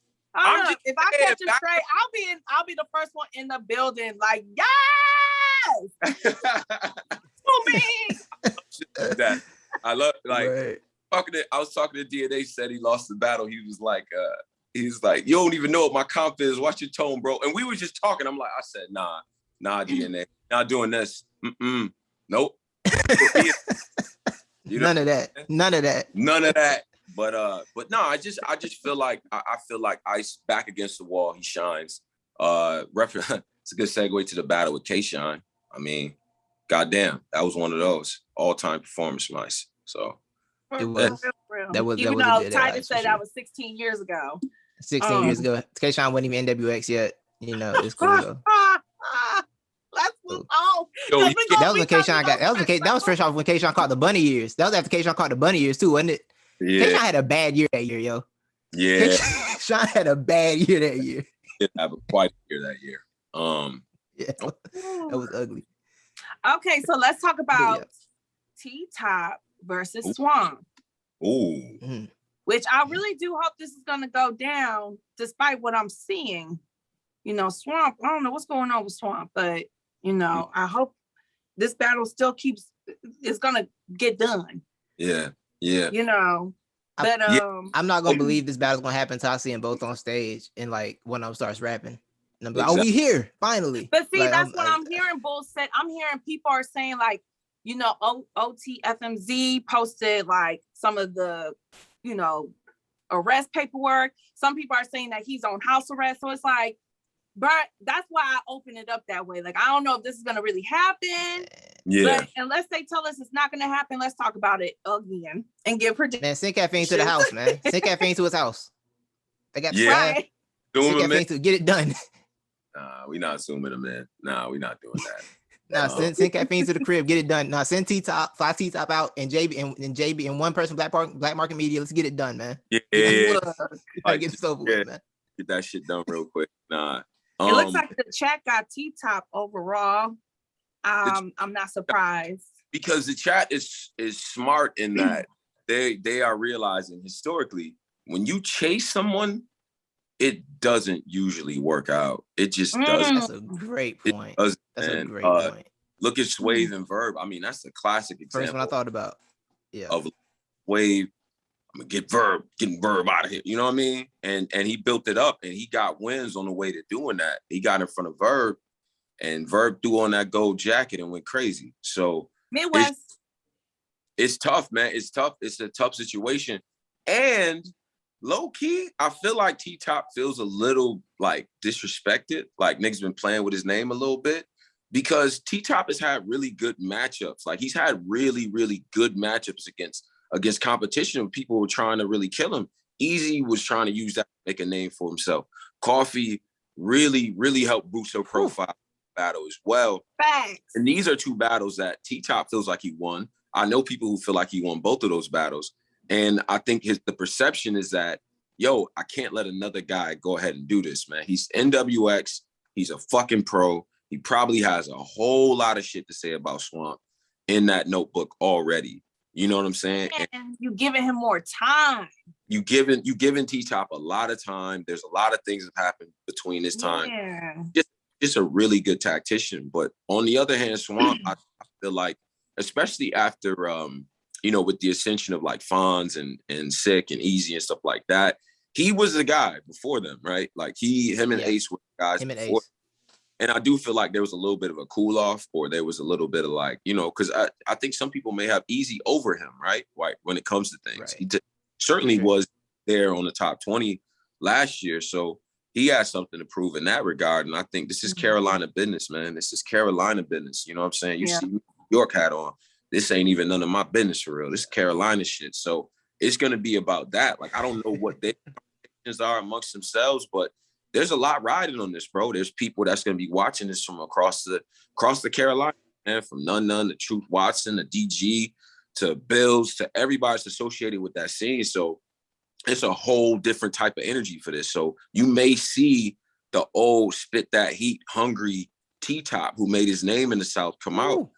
If I catch a stray, I'll be the first one in the building. Like, yes, to me. That I love. Like, Right. I was talking to DNA. Said he lost the battle. He was like, you don't even know what my comp is. Watch your tone, bro. And we were just talking. I said, nah, DNA, not doing this. Nope. None of that. But no, I just feel like I feel like Ice back against the wall. He shines. It's a good segue to the battle with K-Shine. I mean, goddamn, that was one of those all-time performance from Ice. So it was. That was. Even though Titus said that was 16 years ago. 16 years ago. K-Shine wasn't even NWX yet. You know, it's cool though. Let's move on. That was when K-Shine got. That was fresh off when K-Shine caught the bunny years. That was after K-Shine caught the bunny years too, wasn't it? Yeah. K-Shine had a bad year that year, yo. Yeah. K-Shine had a bad year that year. He did have quite a year that year. Yeah, that was ugly. Okay, so let's talk about T-Top versus Swamp. Ooh. Which I really do hope this is gonna go down, despite what I'm seeing. You know, Swamp. I don't know what's going on with Swamp, but you know, I hope this battle still is gonna get done. Yeah. You know, but I'm not gonna believe this battle's gonna happen until I see them both on stage and like one of them starts rapping. And I'm like, exactly. Oh, we here finally. But see, like, that's what I'm hearing. Bullshit. I'm hearing people are saying like, you know, OTFMZ posted like some of the, you know, arrest paperwork. Some people are saying that he's on house arrest. So it's like, but that's why I open it up that way. Like, I don't know if this is gonna really happen. Yeah. But unless they tell us it's not gonna happen, let's talk about it again and give predictions. Man, send Caffeine to the house, man. Send Caffeine to his house. They got right. Send Caffeine to get it done. Nah, we not zooming him in. Nah, we not doing that. Nah, send Caffeine to the crib, get it done. Nah, send T-Top, fly T-Top out and JB and one person Black Market Media. Let's get it done, man. Yeah. Get this over with, man. Get that shit done real quick. Nah. It looks like the chat got T-Top overall. I'm not surprised. Because the chat is smart in that they are realizing historically, when you chase someone, it doesn't usually work out. It just doesn't. That's a great point. That's a great point. Look at Swave and Verb. I mean, that's a classic example. First one I thought about. Yeah. Of Swave. I'm gonna getting Verb out of here. You know what I mean? And he built it up and he got wins on the way to doing that. He got in front of Verb and Verb threw on that gold jacket and went crazy. So Midwest. It's tough, man. It's tough. It's a tough situation. And low key, I feel like T-Top feels a little like disrespected. Like niggas been playing with his name a little bit because T-Top has had really good matchups. Like he's had really, really good matchups against competition when people were trying to really kill him. Easy was trying to use that to make a name for himself. Coffee really, really helped boost her profile battle as well. Facts. And these are two battles that T-Top feels like he won. I know people who feel like he won both of those battles. And I think the perception is that, yo, I can't let another guy go ahead and do this, man. He's NWX. He's a fucking pro. He probably has a whole lot of shit to say about Swamp in that notebook already. You know what I'm saying? And you giving him more time. You giving T-Top a lot of time. There's a lot of things that happened between this time. Yeah. Just a really good tactician. But on the other hand, Swamp, I feel like, especially after you know, with the ascension of like Fonz and Sick and Easy and stuff like that, he was the guy before them, right? Like him and Ace were the guys before. And I do feel like there was a little bit of a cool off, or there was a little bit of like, you know, because I think some people may have Easy over him, right? Like when it comes to things. Right. He certainly was there on the top 20 last year. So he has something to prove in that regard. And I think this is Carolina business, man. This is Carolina business. You know what I'm saying? You see New York hat on. This ain't even none of my business for real. This is Carolina shit. So it's going to be about that. Like, I don't know what their expectations are amongst themselves, but there's a lot riding on this, bro. There's people that's going to be watching this from across the Carolina, man, from None to Truth Watson to DG to Bills, to everybody that's associated with that scene. So it's a whole different type of energy for this. So you may see the old spit that heat hungry T-Top who made his name in the South come out.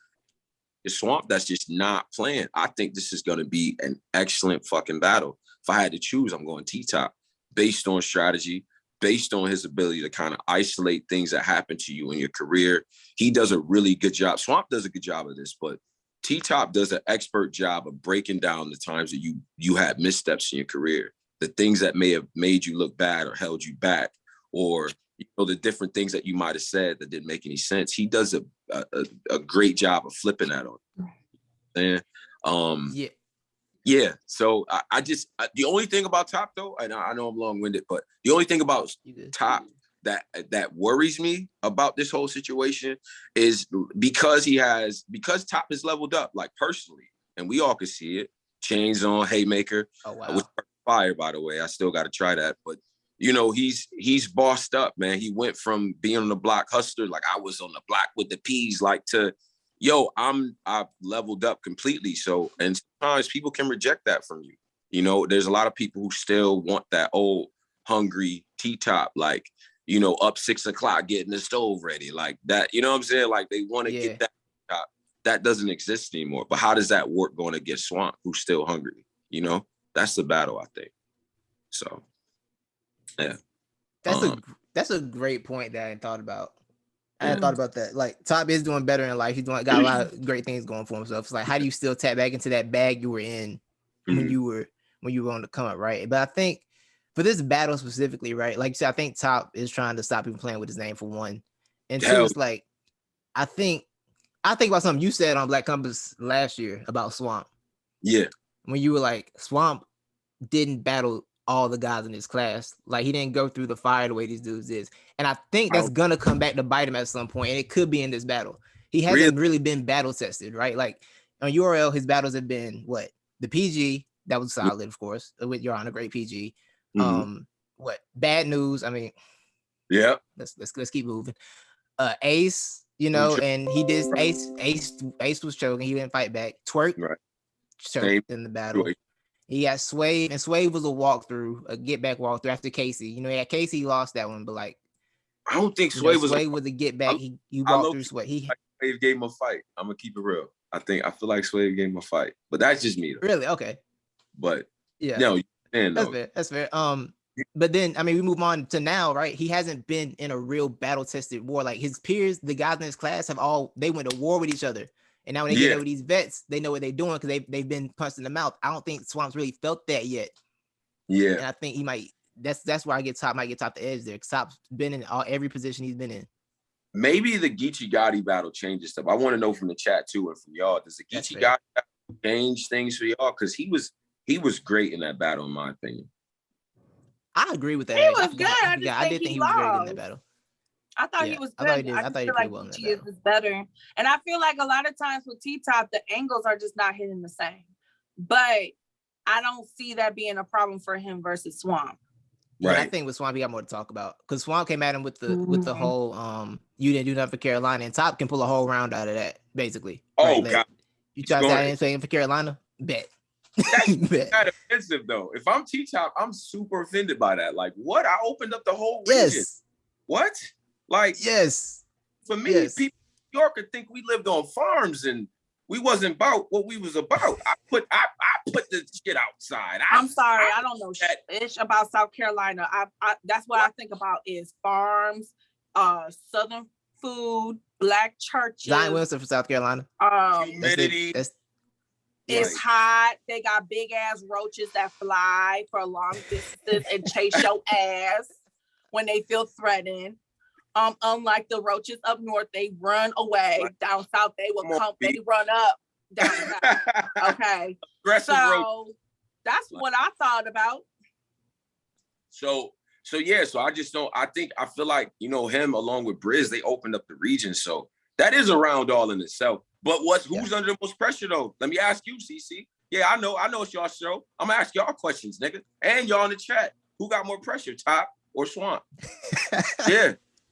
The Swamp that's just not playing. I think this is going to be an excellent fucking battle. If I had to choose, I'm going T-Top based on strategy, based on his ability to kind of isolate things that happen to you in your career. He does a really good job. Swamp does a good job of this, but T-Top does an expert job of breaking down the times that you had missteps in your career, the things that may have made you look bad or held you back, or the different things that you might have said that didn't make any sense. He does a great job of flipping that on. Yeah. So I just the only thing about Top though, and I know I'm long-winded, but the only thing about Top that worries me about this whole situation is because Top has leveled up, like personally, and we all can see it. Chains on, Haymaker. Oh wow. Which fire, by the way. I still got to try that, but he's bossed up, man. He went from being on the block hustler, like I was on the block with the P's, like to, I've leveled up completely. So, and sometimes people can reject that from you. There's a lot of people who still want that old hungry T-Top, like, up 6 o'clock getting the stove ready, like that. You know what I'm saying? Like they want to get that top. That doesn't exist anymore. But how does that work going against Swamp, who's still hungry? That's the battle, I think. So. Yeah, that's a great point that I hadn't thought about. I hadn't thought about that. Like Top is doing better in life. He's got a lot of great things going for himself. It's like, how do you still tap back into that bag you were in when you were on the come up, right? But I think for this battle specifically, right? Like you said, I think Top is trying to stop people playing with his name for one, and two, it's like I think about something you said on Black Compass last year about Swamp. Yeah, when you were like, Swamp didn't battle all the guys in his class. Like he didn't go through the fire the way these dudes is. And I think that's gonna come back to bite him at some point. And it could be in this battle. He hasn't really been battle tested, right? Like on URL, his battles have been what? The PG, that was solid, of course, with Your Honor, great PG. What? Bad News. I mean, yeah. Let's keep moving. Ace, and he did Ace was choking, he didn't fight back. Twerk, right. Choked in the battle. He got Swave, and Swave was a walkthrough, a get back walkthrough after CeCe. CeCe lost that one, but like I don't think Swave was a get back. He walked through Swave. Swave gave him a fight. I'm gonna keep it real. I feel like Swave gave him a fight, but that's just me. Though. Really? Okay. But yeah, no, that's fair. But then we move on to now, right? He hasn't been in a real battle tested war. Like his peers, the guys in his class they went to war with each other. And now when they get over these vets, they know what they're doing because they've been punched in the mouth. I don't think Swamp's really felt that yet. Yeah. And I think he might. That's where might get Top the edge there. Because Top's been in every position he's been in. Maybe the Geechee Gotti battle changes stuff. I want to know from the chat too and from y'all. Does the Geechee Gotti battle change things for y'all? Because he was great in that battle, in my opinion. I agree with that. He was good. I did think he was very good in that battle. I thought he was good. I just feel like Geechee is better. And I feel like a lot of times with T-Top, the angles are just not hitting the same. But I don't see that being a problem for him versus Swamp. Right. Yeah, I think with Swamp, he got more to talk about. Because Swamp came at him with the whole you didn't do nothing for Carolina. And Top can pull a whole round out of that, basically. Oh, right? God. You try to say I didn't say for Carolina? Bet. That's not offensive, though. If I'm T-Top, I'm super offended by that. Like, what? I opened up the whole region. Yes. What? Like, yes, for me, people in New York would think we lived on farms and we wasn't about what we was about. I put the shit outside. I'm sorry, I don't know shit about South Carolina. I that's what I think about is farms, Southern food, Black churches. Zion Wilson from South Carolina. Humidity. It's hot. They got big ass roaches that fly for a long distance and chase your ass when they feel threatened. Unlike the roaches up north, they run away. Down south, they will come. They run up down south. Okay, so that's what I thought about. So I just don't. I feel like him along with Briz, they opened up the region. So that is a round all in itself. But who's under the most pressure though? Let me ask you, CeCe. Yeah, I know it's y'all show. I'm gonna ask y'all questions, nigga, and y'all in the chat. Who got more pressure, Top or Swamp?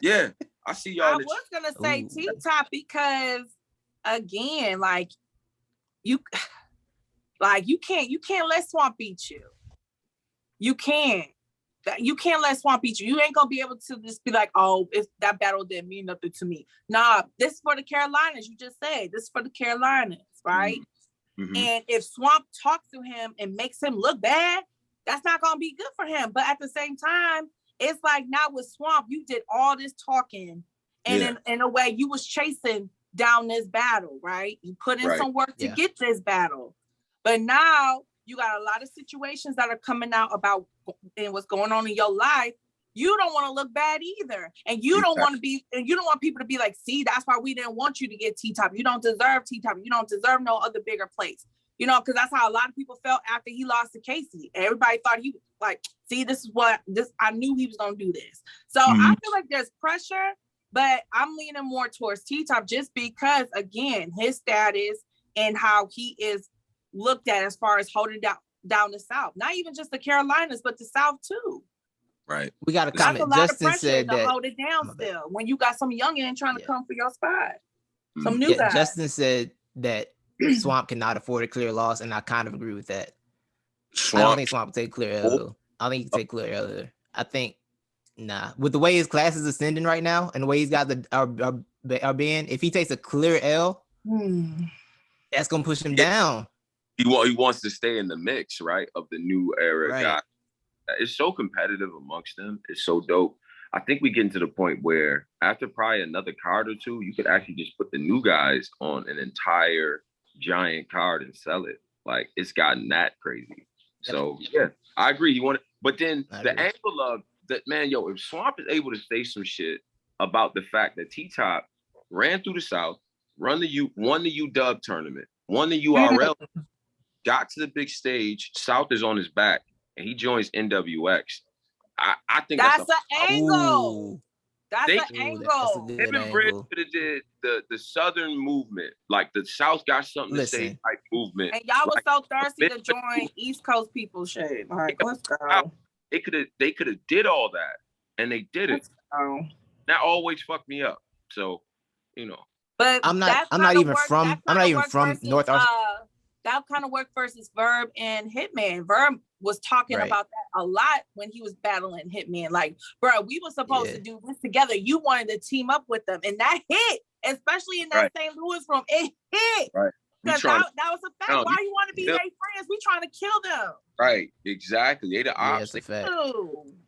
Yeah, I see y'all. I was gonna say T-Top because again, like Like you can't let Swamp beat you. You can't let Swamp beat you. You ain't gonna be able to just be like, oh, if that battle didn't mean nothing to me. Nah, this is for the Carolinas. You just said this is for the Carolinas, right? Mm-hmm. And if Swamp talks to him and makes him look bad, that's not gonna be good for him. But at the same time, it's like now with Swamp, you did all this talking, and in a way, you was chasing down this battle, right? You put in some work to get this battle. But now you got a lot of situations that are coming out about and what's going on in your life. You don't want to look bad either. And you don't want to be, and you don't want people to be like, see, that's why we didn't want you to get T-Top. You don't deserve T-Top. You don't deserve no other bigger place. You know, because that's how a lot of people felt after he lost to Casey. Everybody thought he like, see, I knew he was going to do this. So I feel like there's pressure, but I'm leaning more towards T-Top just because, again, his status and how he is looked at as far as holding down the South, not even just the Carolinas, but the South too. Right. We got a comment. That's Justin said to that hold it down still when you got some youngin trying to come for your spot. Some new guys. Justin said that Swamp cannot afford a clear loss, and I kind of agree with that. I don't think Swamp will take clear L. Though. I don't think he can take clear L either. I think with the way his class is ascending right now and the way he's got our band, if he takes a clear L, that's gonna push him down. He wants to stay in the mix, right, of the new era guy. It's so competitive amongst them. It's so dope. I think we get to the point where after probably another card or two, you could actually just put the new guys on an entire giant card and sell it. Like it's gotten that crazy. So yeah, I agree. You want it, but then the angle of that, man, if Swamp is able to say some shit about the fact that T-Top ran through the South, won the UW tournament, won the URL, got to the big stage, South is on his back, and he joins NWX. I think that's an angle. That's an angle. Him and Bridge could have did the Southern movement, like the South got something to say type movement. And y'all was so thirsty to join East Coast people shit. Like, let's go. They could have did all that, and they did it. That always fucked me up. So, But I'm not even from North Arkansas. That kind of worked versus Verb and Hitman. Verb was talking about that a lot when he was battling Hitman. Like, bro, we were supposed to do this together. You wanted to team up with them, and that hit, especially in that St. Louis room. It hit. Right. Because that was a fact. Why you want to be their friends? We trying to kill them. Right. Exactly. They the ops. That's a fact. You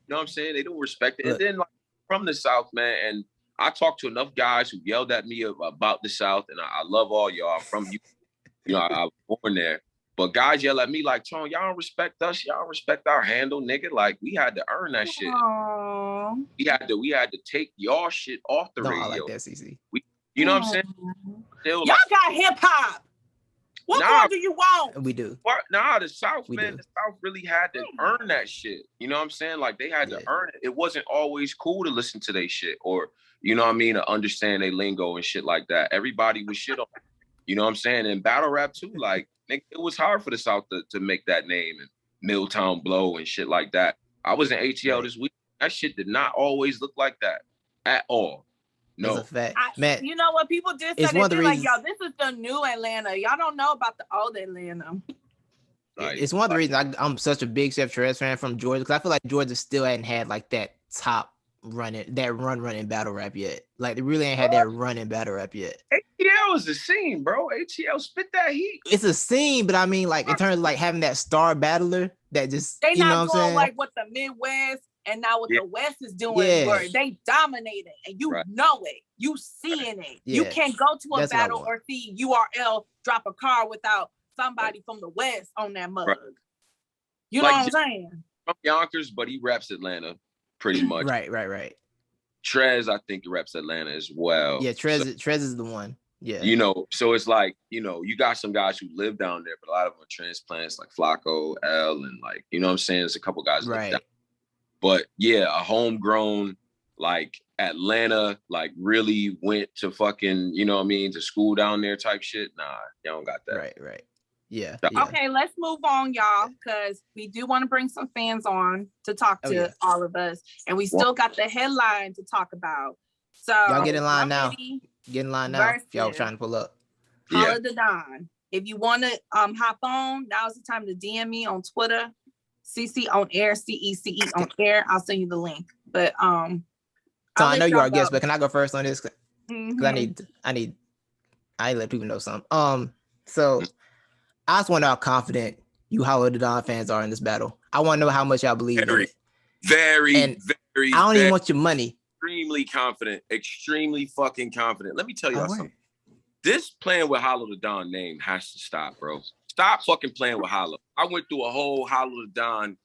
know what I'm saying? They don't respect it. And then like, from the South, man, and I talked to enough guys who yelled at me about the South, and I love all y'all. I'm from you. I was born there. But guys yell at me like, Tone, y'all don't respect us. Y'all don't respect our handle, nigga. Like, we had to earn that shit. We had to take y'all shit off the radio. I like that, CeCe. You know what I'm saying? Y'all got hip-hop. What more do you want? We do. The South, the South really had to earn that shit. You know what I'm saying? Like, they had to earn it. It wasn't always cool to listen to their shit or, you know what I mean, to understand their lingo and shit like that. Everybody was shit on. You know what I'm saying? And battle rap too, like, it was hard for the South to make that name and Milltown Blow and shit like that. I was in ATL this week. That shit did not always look like that at all. No. That's a fact. Man, you know what? People just said it like, yo, this is the new Atlanta. Y'all don't know about the old Atlanta. Like, it's one of the reasons I'm such a big Chef Trez fan from Georgia, because I feel like Georgia still hadn't had like that top running battle rap yet. Like they really ain't had that run in battle rap yet. ATL is the scene, bro. ATL spit that heat. It's a scene, but I mean, like in terms of like having that star battler that just they not doing like what the Midwest and now what the West is doing, where they dominating and you know it, you seeing it. You can't go to a battle or see URL drop a car without somebody from the West on that mug. You know what I'm saying? From Yonkers, but he raps Atlanta. Pretty much. Right. Trez, I think, reps Atlanta as well. Yeah, Trez is the one. Yeah. So it's like, you got some guys who live down there, but a lot of them are transplants like Flacco, L, and like, you know what I'm saying? There's a couple guys live down. But yeah, a homegrown, like Atlanta, like really went to fucking, you know what I mean, to school down there type shit. Nah, y'all don't got that. Right. Yeah. Okay, let's move on, y'all, because we do want to bring some fans on to talk to all of us, and we still got the headline to talk about. So y'all get in line now. Get in line now if y'all trying to pull up. Paula the Don. If you want to hop on, now's the time to DM me on Twitter, CeCe on air, CeCe on air. I'll send you the link. But so I know you are a guest, but can I go first on this? Because I let people know something. So I just wonder how confident you Hollow the Don fans are in this battle. I want to know how much y'all believe in it. Very. I don't even want your money. Extremely confident. Extremely fucking confident. Let me tell you something. This playing with Hollow the Don name has to stop, bro. Stop fucking playing with Hollow. I went through a whole Hollow the Don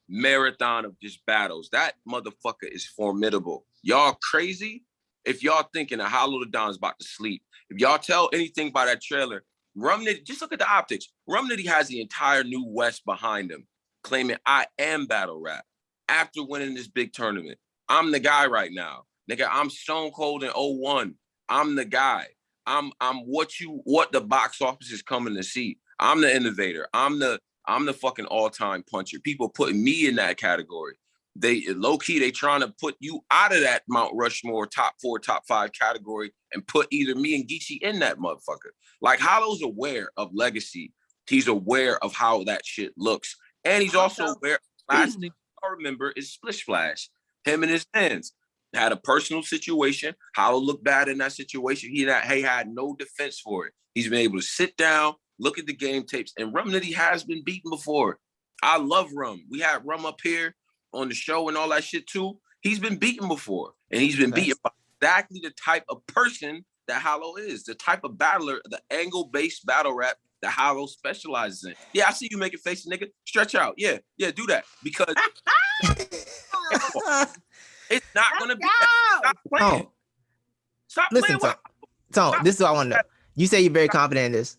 marathon of just battles. That motherfucker is formidable. Y'all crazy? If y'all thinking that Hollow the Don's about to sleep, if y'all tell anything by that trailer, Rum Nitty, just look at the optics. Rum Nitty has the entire New West behind him, claiming I am battle rap after winning this big tournament. I'm the guy right now. Nigga, I'm Stone Cold in 01. I'm the guy. I'm what the box office is coming to see. I'm the innovator. I'm the fucking all-time puncher. People putting me in that category. They low-key, they trying to put you out of that Mount Rushmore top 4, top 5 category and put either me and Geechee in that motherfucker. Like, Hollow's aware of legacy. He's aware of how that shit looks. And he's also aware, last thing I remember is Splish Splash. Him and his hands had a personal situation. Hollow looked bad in that situation. He had no defense for it. He's been able to sit down, look at the game tapes, and Rum Nitty has been beaten before. I love Rum. We had Rum up here on the show and all that shit too. He's been beaten before, and he's been beaten by exactly the type of person that Hollow is, the type of battler, the angle-based battle rap that Hollow specializes in. Yeah, I see you making faces, nigga. Stretch out. Yeah, do that. Because it's not going to be that. Stop playing. Stop playing. Listen, Tone, this is what I want to know. You say you're very confident in this.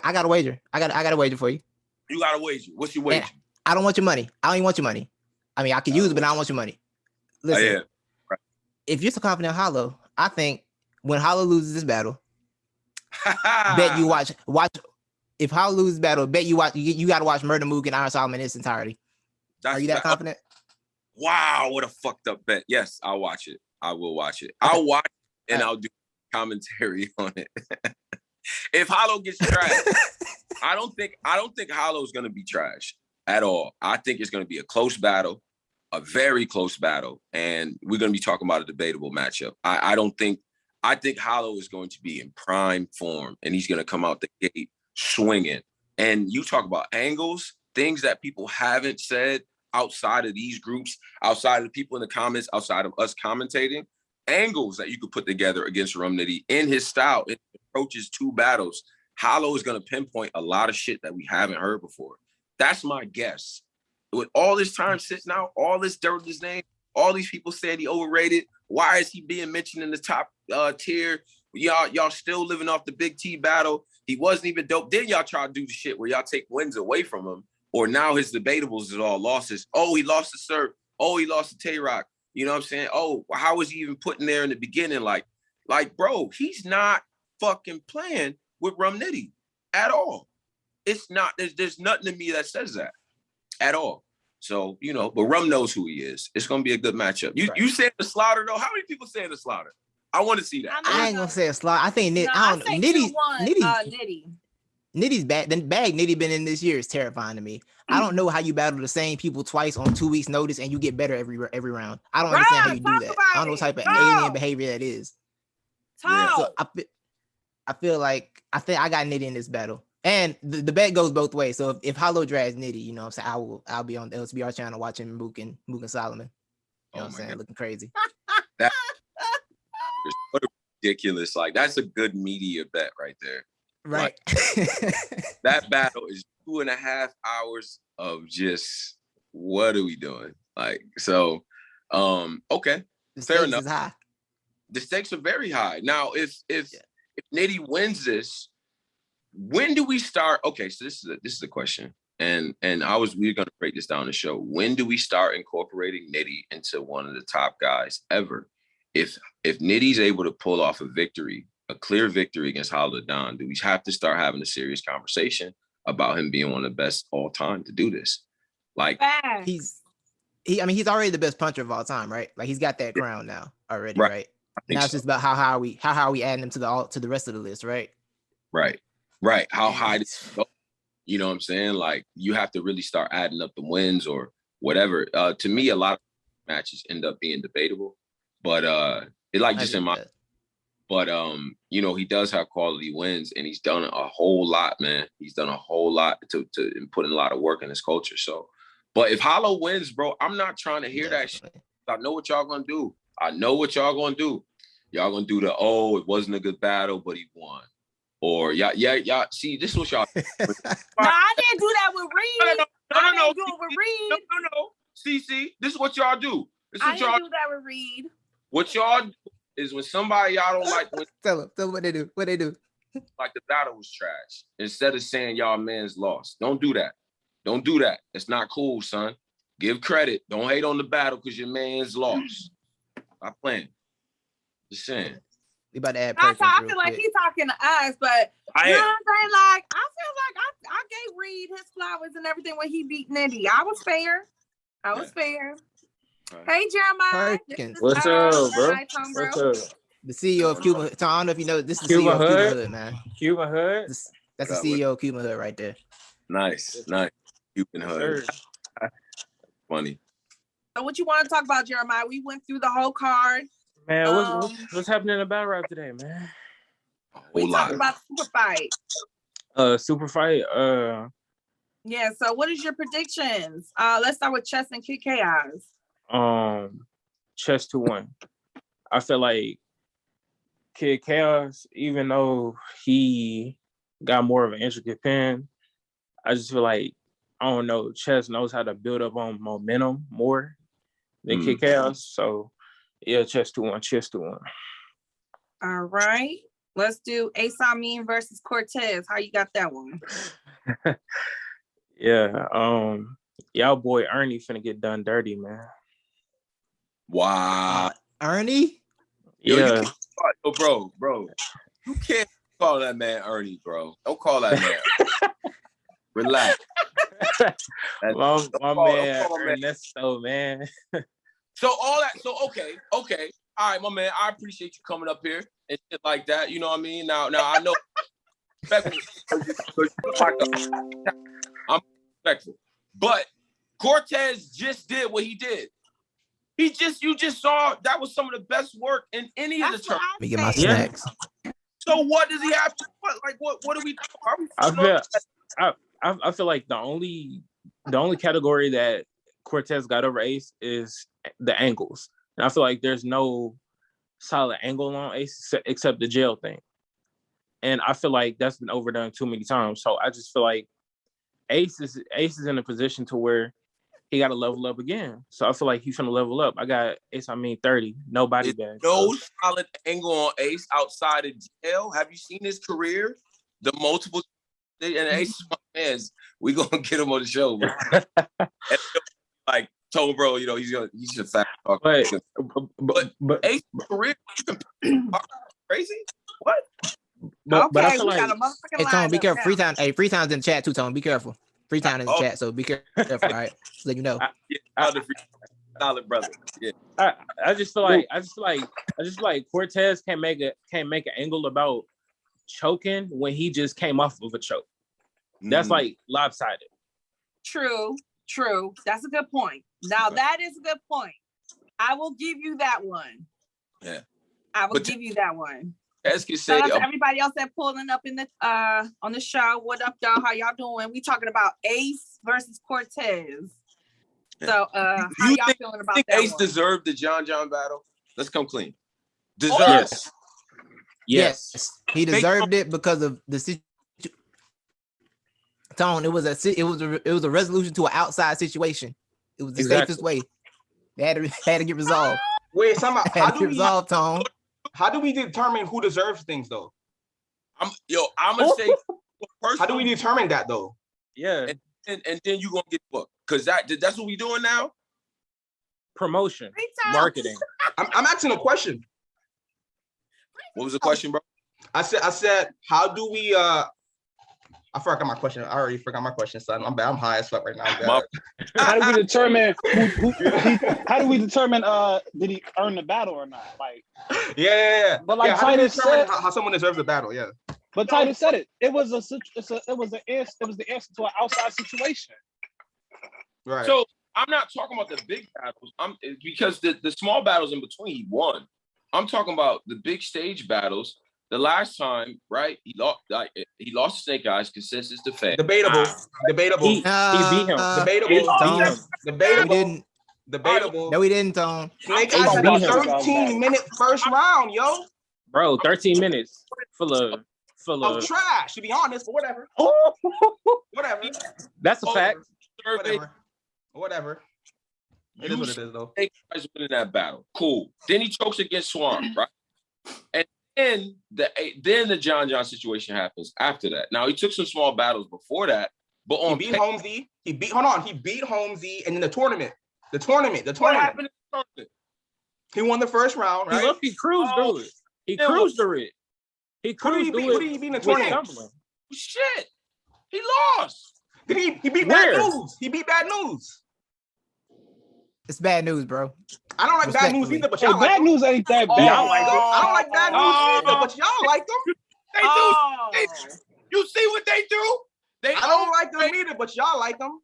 I got a wager. I got a wager for you. You got a wager. What's your wager? And I don't want your money. I don't even want your money. I mean, I can use it, but I don't want your money. Listen, right. If you're so confident in Hollow, I think when Hollow loses this battle, bet you watch. If Hollow loses battle, bet you watch. You got to watch Murder Mook and Iron Solomon in its entirety. Are you that confident? Wow, what a fucked up bet. Yes, I'll watch it. I will watch it. I'll watch it and I'll do commentary on it. If Hollow gets trashed, I don't think Hollow's gonna be trashed at all. I think it's gonna be a close battle, a very close battle, and we're gonna be talking about a debatable matchup. I think Hollow is going to be in prime form, and he's gonna come out the gate swinging. And you talk about angles, things that people haven't said outside of these groups, outside of the people in the comments, outside of us commentating, angles that you could put together against Rum Nitty in his style. It approaches 2 battles. Hollow is going to pinpoint a lot of shit that we haven't heard before. That's my guess. With all this time sitting out, all this dirt in his name, all these people saying he overrated. Why is he being mentioned in the top tier? Y'all still living off the Big T battle. He wasn't even dope. Then y'all try to do the shit where y'all take wins away from him. Or now his debatables is all losses. Oh, he lost to Sir. Oh, he lost to Tay-Rock. You know what I'm saying? Oh, how was he even put in there in the beginning? Like, bro, he's not fucking playing with Rum Nitty at all. It's not, there's nothing to me that says that at all. So, but Rum knows who he is. It's going to be a good matchup. You said the slaughter, though? How many people saying the slaughter? I want to see that. I ain't going to say a slaughter. I think Nitty's bad. The bag Nitty been in this year is terrifying to me. I don't know how you battle the same people twice on 2 weeks' notice and you get better every round. I don't understand how you do that. I don't know what type of alien behavior that is. Yeah. So I feel like I got Nitty in this battle. And the bet goes both ways. So if Hollow drags Nitty, you know what I'm saying, I'll be on the LTBR channel watching Mook and Solomon. You know what I'm saying? Looking crazy. What a ridiculous. Like, that's a good media bet right there. Right. Like, that battle is 2.5 hours of just what are we doing? Like, so okay. Fair enough. The stakes are very high. Now, if Nitty wins this, when do we start? Okay, so this is the question. And we're gonna break this down the show. When do we start incorporating Nitty into one of the top guys ever? If Nitty's able to pull off a clear victory against Hollow Don, do we have to start having a serious conversation about him being one of the best all time to do this? Like, he's already the best puncher of all time, right? Like, he's got that crown now already, right? Now it's just about how are we adding him to the rest of the list, right? Right. Right. How high did it go? You know what I'm saying? Like, you have to really start adding up the wins or whatever. To me, a lot of matches end up being debatable, but it like just in my. But you know, he does have quality wins, and he's done a whole lot, man. He's done a whole lot to and put in a lot of work in his culture. So, but if Hollow wins, bro, I'm not trying to hear that shit. I know what y'all gonna do. Y'all gonna do the it wasn't a good battle, but he won. Or y'all. See, this is what y'all. No, I didn't do that with Reed. I didn't do it with Reed. No. CeCe, this is what y'all do. I didn't do that with Reed. What y'all do is when somebody y'all don't like. Tell them what they do. What they do. Like the battle was trash. Instead of saying y'all man's lost, don't do that. Don't do that. It's not cool, son. Give credit. Don't hate on the battle because your man's lost. Stop playing. Just saying. We about to add I feel like he's talking to us, but you know what I'm saying? Like, I feel like I gave Reed his flowers and everything when he beat Nitty. I was fair. Fair. Hey, Jeremiah. What's up, bro? What's up? The CEO of Cuban. Tom, I don't know if you know this is the Cuban CEO of Hood? Cuban Hood, man. Cuban Hood. That's the CEO of Cuban Hood right there. Nice. Cuban Hood. Funny. So what you want to talk about, Jeremiah? We went through the whole card. Man, what's happening in the battle rap today, man? We talked about super fight. Super fight. Yeah. So what is your predictions? Let's start with Chess and Kid Chaos. Chess 2-1. I feel like Kid Chaos, even though he got more of an intricate pen, I just feel like, I don't know, Chess knows how to build up on momentum more than Kid Chaos. So yeah, Chess 2-1. All right. Let's do Ace Amin versus Cortez. How you got that one? Yeah. Y'all boy Ernie finna get done dirty, man. Wow. Ernie? Yeah. Bro. You can't call that man Ernie, bro. Don't call that man. Relax. my man Ernesto, man. So all that, okay. All right, my man, I appreciate you coming up here and shit like that. You know what I mean? Now I know I'm respectful. But Cortez just did what he did. You just saw that was some of the best work in any of the tournaments. Let me get my snacks. So what does he have to what do we I feel like the only category that Cortez got over Ace is the angles. And I feel like there's no solid angle on Ace except the jail thing. And I feel like that's been overdone too many times. So I just feel like Ace is in a position to where he got to level up again. So I feel like he's going to level up. I got Ace, 30, no body bag. No solid angle on Ace outside of jail. Have you seen his career? The multiple, and Ace fans, we going to get him on the show. Like, told bro, you know, he's a fat talk. But Ace career, crazy? What? But I feel like, hey, Tone, be careful. Freetown's in the chat too, Tone. Be careful. Freetown in the chat, so be careful, all right? Just let you know. Solid brother. Yeah. I just feel like Cortez can't make an angle about choking when he just came off of a choke. That's like lopsided. True. That's a good point. Now that is a good point. I will give you that one. Yeah. I will give you that one. As can say, everybody else that pulling up in the on the show. What up, y'all? How y'all doing? We talking about Ace versus Cortez. So, how y'all feeling about that? Ace deserved the John battle. Let's come clean. Deserved. Yes. He deserved it because of the situation. Tone, it was a resolution to an outside situation. It was the safest way. They had to get resolved. Wait, Tone. How do we determine who deserves things though? I'm gonna say how do we determine that though? Yeah. And then you gonna get booked. Cause that's what we doing now. Promotion. Marketing. I'm asking a question. What was the question, bro? I said, how do we I forgot my question. I already forgot my question, son. I'm bad. I'm high as fuck right now. How do we determine how do we determine did he earn the battle or not? Like yeah. But like Titus said, how someone deserves the battle, yeah. But Titus said it. It was the answer to an outside situation. Right. So I'm not talking about the big battles. Because the small battles in between he won. I'm talking about the big stage battles. The last time, right? He lost Snake Eyes because since it's the fan. Debatable. He beat him. Debatable. Debatable. Debatable. No, we didn't, Tone. Snake Eyes had a 13-minute first round, yo. Bro, 13 minutes full of trash, to be honest, but whatever. Whatever. That's a fact. Whatever. It is what it is, though. Snake Eyes winning that battle. Cool. Then he chokes against Swan, right? And then the John situation happens after that. Now he took some small battles before that, but he beat Holmesy. He beat Holmesy, and in the tournament. What happened in the tournament? He won the first round, right? He cruised through it. He cruised through it. Who did he beat in the tournament? Shit. He lost. He beat Bad News. He beat Bad News. It's bad news, bro. I don't like Bad News either, but y'all like Bad News ain't that bad. I don't like Bad News either, but y'all like them. They do. You see what they do? I don't like them either, but y'all like them.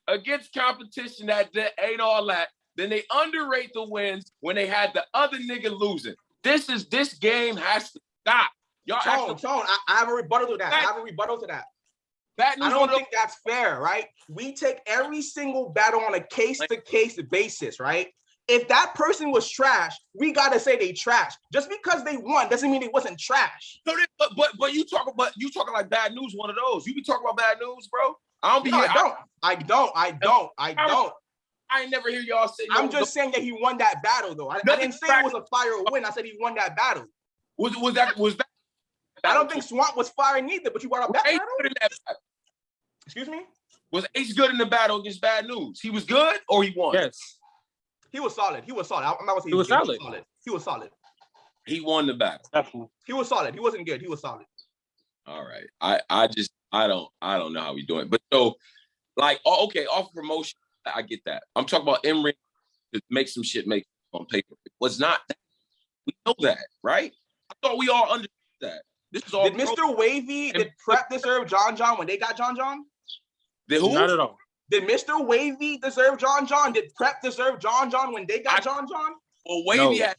Against competition that ain't all that. Then they underrate the wins when they had the other nigga losing. This game has to stop. Y'all Tone, I have a rebuttal to that. I don't think that's fair, right? We take every single battle on a case-to-case basis, right? If that person was trash, we gotta say they trash. Just because they won doesn't mean it wasn't trash. So but you talking like Bad News, one of those. You be talking about Bad News, bro. I don't. I ain't never hear y'all say. I'm just saying that he won that battle, though. I didn't say it was a fire win. I said he won that battle. Was that? I don't think Swamp was fire neither, but you brought up that battle. Excuse me? Was Ace good in the battle against Bad News? He was good or he won? Yes. He was solid. I'm not gonna say he was solid. He was solid. He won the battle. Definitely. He was solid. He wasn't good. He was solid. All right. I don't know how we doing. But so like okay, off promotion, I get that. I'm talking about in-ring to make some shit make on paper. It was not that. We know that, right? I thought we all understood that. This is all. Did Mr. Wavy did Prep deserve John when they got John? Did who? Not at all. Did Mr. Wavy deserve John? Did Prep deserve John when they got John? Well, Wavy had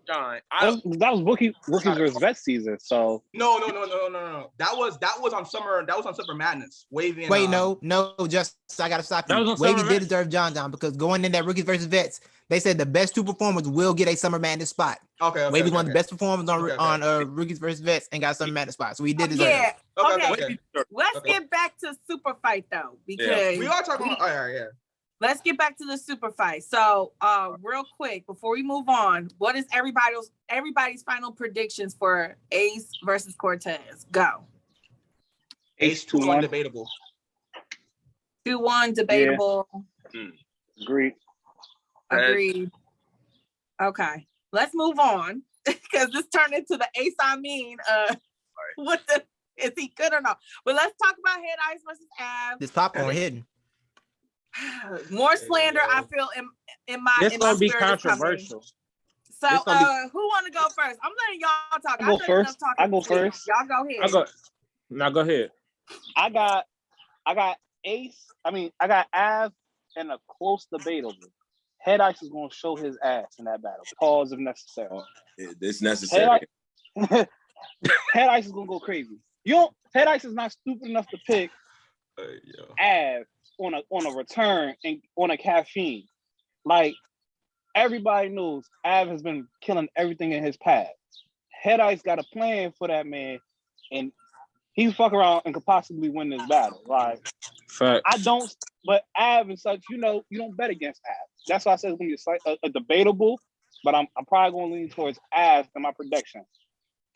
John. That was rookies versus vet season. So no. That was on summer. That was on Summer Madness. Wavy. And, Wait, no. Just I gotta stop you. Wavy did deserve John because going in that rookies versus vets, they said the best two performers will get a Summer Madness spot. Okay. Wavy won the best performance on rookies versus vets and got Summer Madness spot, so he did deserve it. Okay. Let's get back to super fight though, because we are talking about. All right, yeah. Let's get back to the super fight. So, real quick before we move on, what is everybody's final predictions for Ace versus Cortez? Go. Ace 2-1 debatable. 2-1 debatable. Yeah. Agreed. Okay, let's move on because this turned into the Ace. Is he good or not? But let's talk about Head Ice versus Av. This popcorn hidden. More slander, I feel in my. This gonna be controversial. So, who want to go first? I'm letting y'all talk. I go first. Y'all go ahead. Go ahead. I got Ace. I got Av in a close debatable. Head Ice is gonna show his ass in that battle. Pause if necessary. It's necessary. Head Ice is gonna go crazy. Head Ice is not stupid enough to pick Av on a return and on a caffeine. Like everybody knows Av has been killing everything in his path. Head Ice got a plan for that man, and he fuck around and could possibly win this battle. Like fact. I don't, but Av and such, you don't bet against Av. That's why I said it's gonna be a debatable, but I'm probably gonna lean towards Av in my prediction.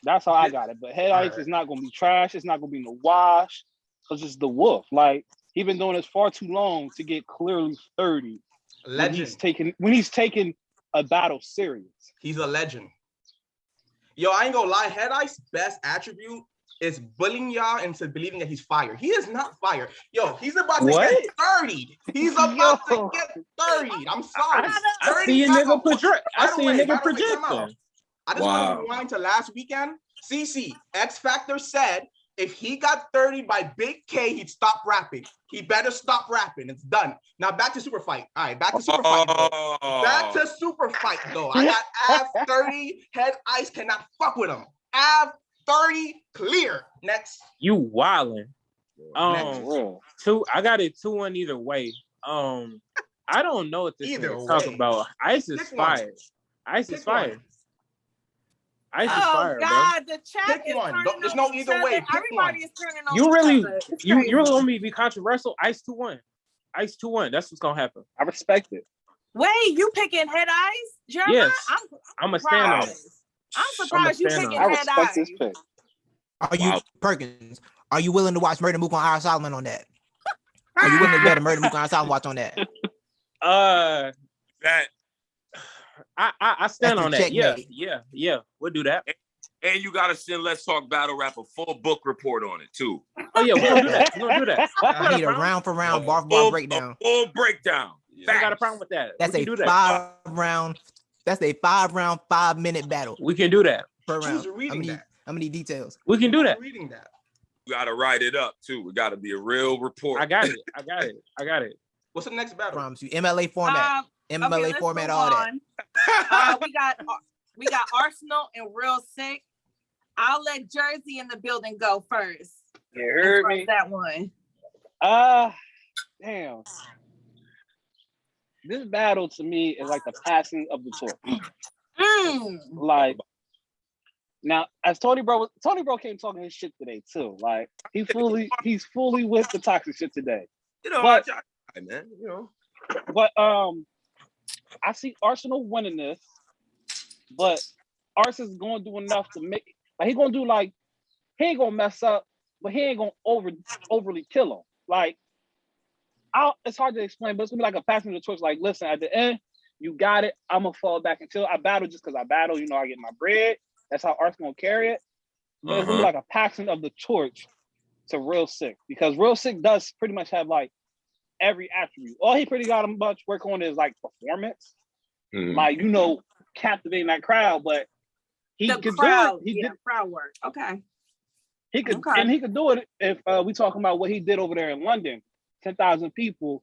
That's how I got it. But Head Ice is not gonna be trash. It's not gonna be no wash. It's just the wolf. Like he's been doing this far too long to get clearly 30. Legend. When he's taking a battle serious. He's a legend. Yo, I ain't gonna lie. Head Ice's best attribute is bullying y'all into believing that he's fired. He is not fired. Yo, he's about to get 30. He's about to get 30. I'm sorry. I see a nigga projecting. I I just want to rewind to last weekend. CeCe, X Factor said if he got 30 by Big K, he'd stop rapping. He better stop rapping. It's done. Now back to Super Fight. All right, back to Super Fight. Back to Super Fight, though. I got Av 30. Head Ice cannot fuck with him. Av 30 clear. Next. You wildin'. Next. I got it 2-1 either way. I don't know what this is talking about. Ice is fire. Ice is fire. Ice is fire, God, bro. the chat is turning There's no either way. Everybody is turning on you really want me to be controversial? Ice 2-1. Ice 2-1. That's what's gonna happen. I respect it. Wait, you picking Head Ice, Jeremiah? Yes. I'm a stand on it. I'm surprised you picking I Head respect Ice. this pick. Are you Perkins? Are you willing to watch Murder Mook on Ira Solomon on that? Are you willing to let a Murder Mook on Ira Solomon watch on that? That I stand on that. Yeah. We'll do that. And you gotta send Let's Talk Battle Rap a full book report on it too. Oh yeah, we're gonna do that. I need a round for round, bar for bar breakdown. Full breakdown. I got a problem with that. That's a 5-round. That's a 5-round, 5-minute battle. We can do that Per round. Who's reading that? How many details? We can do that. Reading that. You gotta write it up too. It gotta be a real report. I got it. What's the next battle? Promise you, MLA format. MLA okay, format, all that. We got Arsenal and Real Sick. I'll let Jersey in the building go first. You heard me. That one. Damn. This battle to me is like the passing of the torch. Like, now as Tony Bro came talking his shit today too. Like he's fully with the toxic shit today. You know, but, man. You know. But I see Arsenal winning this, but Arsenal's gonna do enough to make. Like he gonna do like he ain't gonna mess up, but he ain't gonna overly kill him. Like it's hard to explain, but it's gonna be like a passing of the torch. Like, listen, at the end, you got it. I'm gonna fall back until I battle just because I battle. You know, I get my bread. That's how Arsenal gonna carry it. But it's gonna be like a passing of the torch to Real Sick because Real Sick does pretty much have like every attribute. All he pretty got much work on is like performance, like captivating that crowd. But he could do it. He did crowd work. Okay. He could, and he could do it if we talking about what he did over there in London. 10,000 people,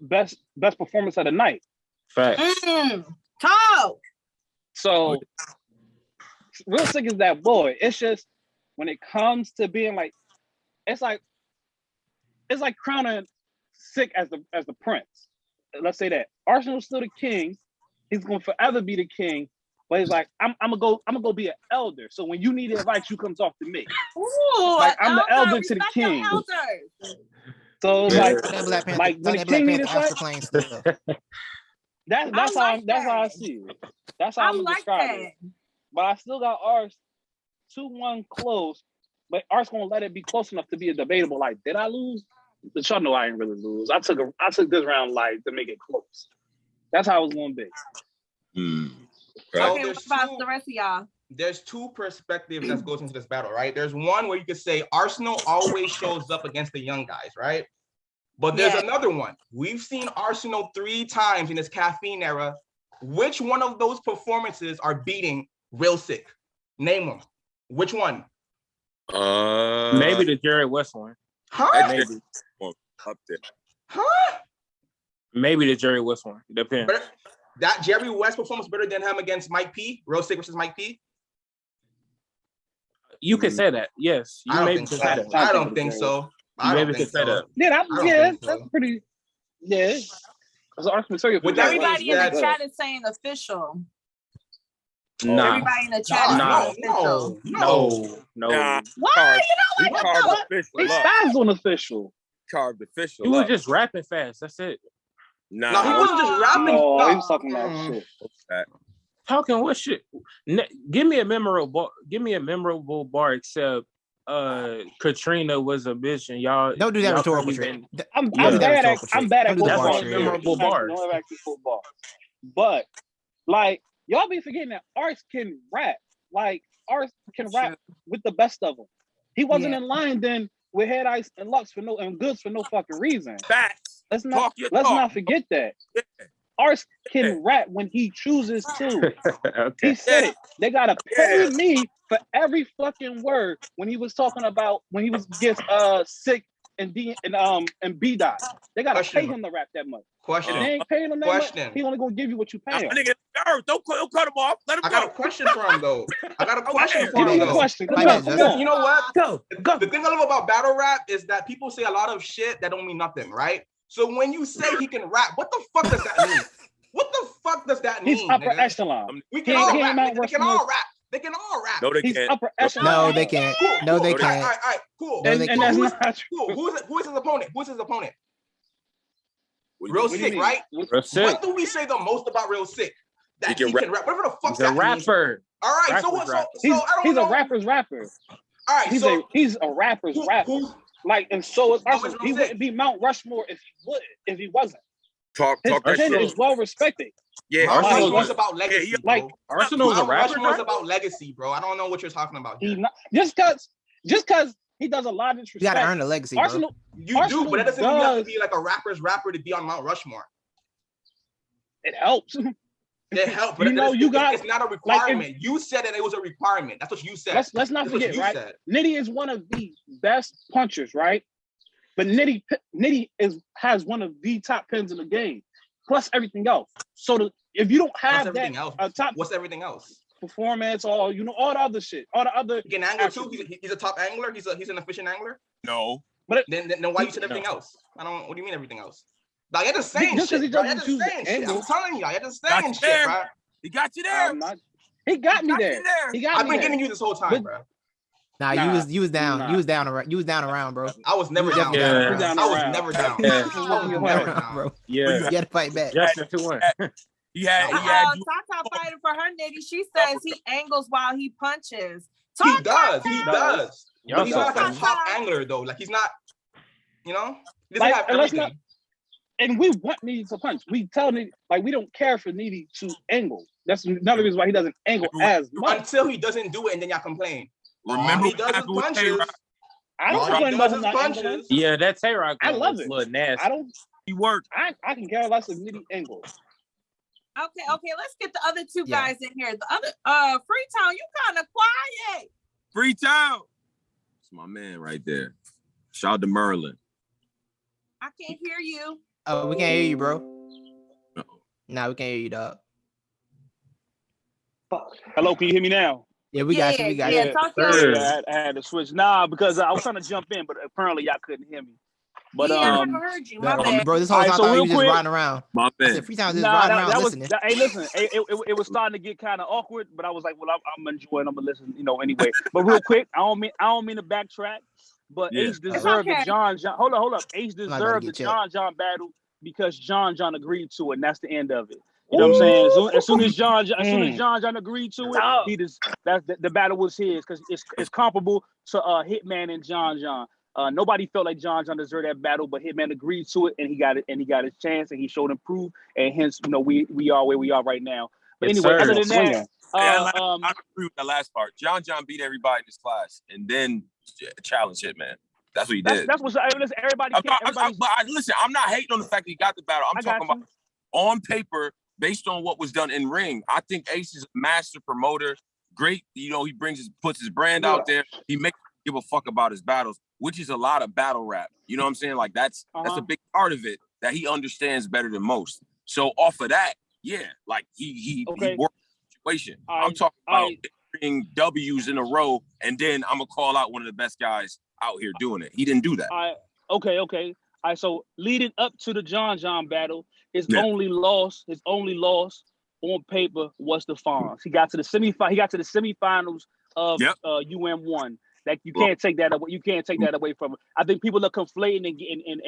best performance of the night. Fact. Talk. So Real Sick is that boy. It's just when it comes to being like, it's like crowning Sick as the prince. Let's say that Arsenal's still the king. He's gonna forever be the king. But he's like, I'm gonna go be an elder. So when you need advice, you come talk to me. Ooh, like I'm the elder to the king. So like when the king needs advice, that's how I see it. That's how I'm describing it. But I still got ours 2-1 close. But ours gonna let it be close enough to be a debatable. Like, did I lose? But y'all know I ain't really lose. I took this round like to make it close. That's how it's gonna be. So okay, what about the rest of y'all? There's two perspectives that goes into this battle, right? There's one where you could say Arsenal always shows up against the young guys, right? But there's another one. We've seen Arsenal 3 times in this caffeine era. Which one of those performances are beating Real Sick? Name them. Which one? Maybe the Jerry West one. Huh? Maybe. Up there. Huh? Maybe the Jerry West one. Depends. That Jerry West performance better than him against Mike P? Real Sick versus Mike P? You can say that. Yes. You maybe can say that. I don't think so. You maybe can say that. Yeah, that's pretty. Yeah. Everybody in the chat is saying official. Nah. Everybody in the chat is saying official. No. Why? You know what? He stands on official. Carved official. He was just rapping fast. That's it. No, he wasn't just rapping. No, he was talking about shit. Talking what shit? Give me a memorable bar except Katrina was a bitch and y'all don't do that rhetorical shit. I'm bad at memorable bars. Football. But like y'all be forgetting that Arts can rap. Like Arts can rap with the best of them. He wasn't in line then with Head Ice and Lux and Goods for no fucking reason. Facts. Let's not forget that. Ars can rap when he chooses to. Okay. He said it. They gotta pay me for every fucking word when he was talking about when he was against Sick and B Dot. They gotta pay him to rap that much. Question. If they ain't paying him that much, he only gonna give you what you pay him. Nigga, don't cut him off. Let him go. I got a question for him though. Give me a question. Come on. You know what? Go. The thing I love about battle rap is that people say a lot of shit that don't mean nothing, right? So when you say he can rap, what the fuck does that mean? What the fuck does that mean? He's upper echelon. We can all rap. They can all rap. They can all rap. No, they He's can't. upper echelon. No, they can't. No, they can't. All right, cool. No, they And that's can't. not true. Cool. Who is his opponent? Who's his opponent? Real What do you Sick, mean? right? Real Sick. What do we say the most about Real Sick? That He he can can rap. Whatever the fuck He's that a rapper. All right, so Rapper's what? rapper. So I don't He's know. a rapper's rapper. All right, He's a rapper's rapper. Like, and so is Arsenal. He Sick? wouldn't be Mount Rushmore if he wasn't. Talk His that pen shit. is well respected. Yeah, Mount Arsenal Rushmore's is- about legacy, yeah, bro. Arsenal's a Mount rapper. Rushmore's about legacy, bro. I don't know what you're talking about. He's Here. not just because he does a lot of disrespect. You gotta earn a legacy, bro. Arsenal, You Arsenal do, but that doesn't mean you have to does. be like a rapper's rapper to be on Mount Rushmore. It helps. It helps, but You know, it's not a requirement. You said that it was a requirement. That's what you said. Let's not That's what forget, you right? said. Nitty is one of the best punchers, right? But Nitty has one of the top pins in the game, plus everything else. So if you don't have everything that else? top What's everything else? performance, or all the other shit, all the other. He can angle too. He's a top angler. He's an efficient angler. No. But Then why you said everything else? I don't. What do you mean everything else? Like you're just saying Just 'cause he shit, bro. You're doesn't just choose saying the shit. I'm angle. telling you, you're just Got saying you shit, there. bro. He got you there. He got me Got there. you there. He got I've me been there. getting you this whole time, But- bro. Nah, Nah. you was down. Nah. You was down around, bro. I was never down. Yeah. Bro. I was never down. Yeah. I was never down. Bro. Yeah. You gotta fight back. Justin 2-1. He had Tata fighting for her nitty. She says he angles while he punches. He does. He does. Y'all But he's not like a suck. top angler though. Like he's not. You know, he doesn't Like, have and let's everything. And we want Needy to punch. We tell Needy, like, we don't care for Needy to angle. That's another reason why he doesn't angle as much. Until he doesn't do it, and then y'all complain. Remember he does his punches. I don't All he complain about does him is not angling. punches. Yeah, that Tay-Rock I love was it. a little nasty. I don't. he worked. I can care less if Needy angles. Okay, let's get the other two Yeah. guys in here. The other Freetown, you kind of quiet. Freetown. That's my man right there. Shout out to Merlin. I can't hear you. Oh, we can't hear you, bro. Uh-oh. Nah, we can't hear you, dog. Hello, can you hear me now? Yeah, we got you. We got Yeah, you. talk Sir. your Yeah, I had to switch. Nah, because I was trying to jump in, but apparently y'all couldn't hear me. But yeah, I never heard you. My bad. Bro, this whole All right, time so I thought real you was just quick- riding around. My I man. said Freetown just nah, riding around that was listening. hey, listen, it was starting to get kind of awkward, but I was like, well, I'm enjoying. I'm gonna listen, anyway. But real quick, I don't mean to backtrack, but Yeah. Ace deserved okay. the John. Hold up. Ace about to deserved the get checked. John battle because John agreed to it, and that's the end of it. You know what I'm saying? As soon as John agreed to it, the battle was his because it's comparable to Hitman and John. Nobody felt like John deserved that battle, but Hitman agreed to it, and he got his chance, and he showed improved, and hence, we are where we are right now. But Yes, anyway, sir. other than that, I agree with the last part. John beat everybody in his class and then challenged Hitman. That's what he did. that's what everybody. Listen, I'm not hating on the fact that he got the battle. I'm talking about on paper, based on what was done in ring. I think Ace is a master promoter. Great, he puts his brand out there. He makes give a fuck about his battles, which is a lot of battle rap. You know what I'm saying? Like that's a big part of it that he understands better than most. So off of that, yeah, like he worked the situation. I'm talking about getting W's in a row, and then I'm gonna call out one of the best guys out here doing it. He didn't do that. Okay. All right, so leading up to the John battle, his only loss on paper was the Fonz. He got to the semifinals of UM1. Like you can't take that away. You can't take that away from him. I think people are conflating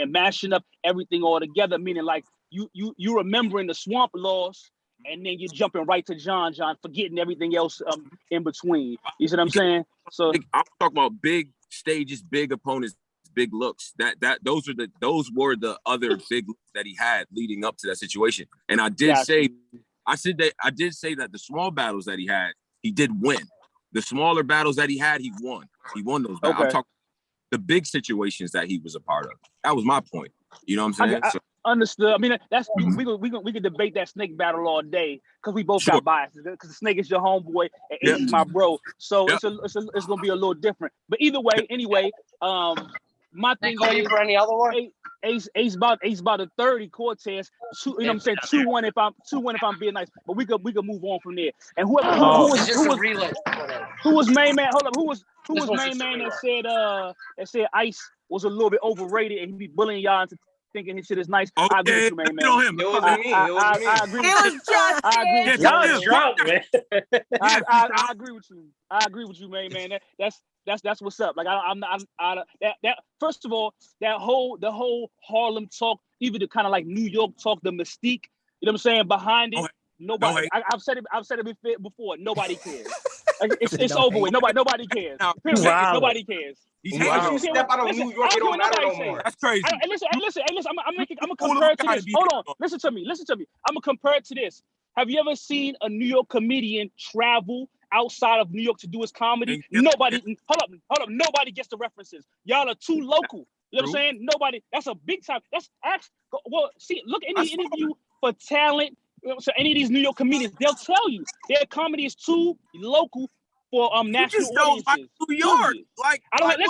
and mashing up everything all together, meaning like you remembering the Swamp loss, and then you're jumping right to John, forgetting everything else in between. You see what I'm saying? So I'm talking about big stages, big opponents, big looks. Those were the other big looks that he had leading up to that situation. And I did say that the small battles that he had, he did win. The smaller battles that he had, he won. He won those battles. I'm talking the big situations that he was a part of. That was my point. You know what I'm saying? Understood. I mean, that's we could debate that snake battle all day because we both got biases. Because the snake is your homeboy and Ace is my bro, so it's gonna be a little different. But either way, anyway, my thing is for any other one. Ace about a 30. Cortez, you know what I'm saying? 2-1 if I'm being nice. But we could move on from there. And who was main man? Hold up, who was main man that said Ice was a little bit overrated and he be bullying y'all into thinking his shit is nice? Okay, I agree with you, man. It wasn't me. I agree with you. Y'all drunk, man. I agree with you. I agree with you, man. That's what's up. Like that. First of all, the whole Harlem talk, even the kind of like New York talk, the mystique. You know what I'm saying? Behind it, nobody. I've said it before. Nobody cares. Like, it's over with. Nobody cares. Nobody cares. Once you step out of New York, it don't matter no more. That's crazy. Listen. I'm gonna compare it to this. Hold on. Listen to me. I'm gonna compare it to this. Have you ever seen a New York comedian travel outside of New York to do his comedy? Nobody. Hold up. Nobody gets the references. Y'all are too local. You know what I'm saying? Nobody. That's a big time. Look any interview for talent. So any of these New York comedians, they'll tell you their comedy is too local for national audiences. Like New York. Like I don't have no.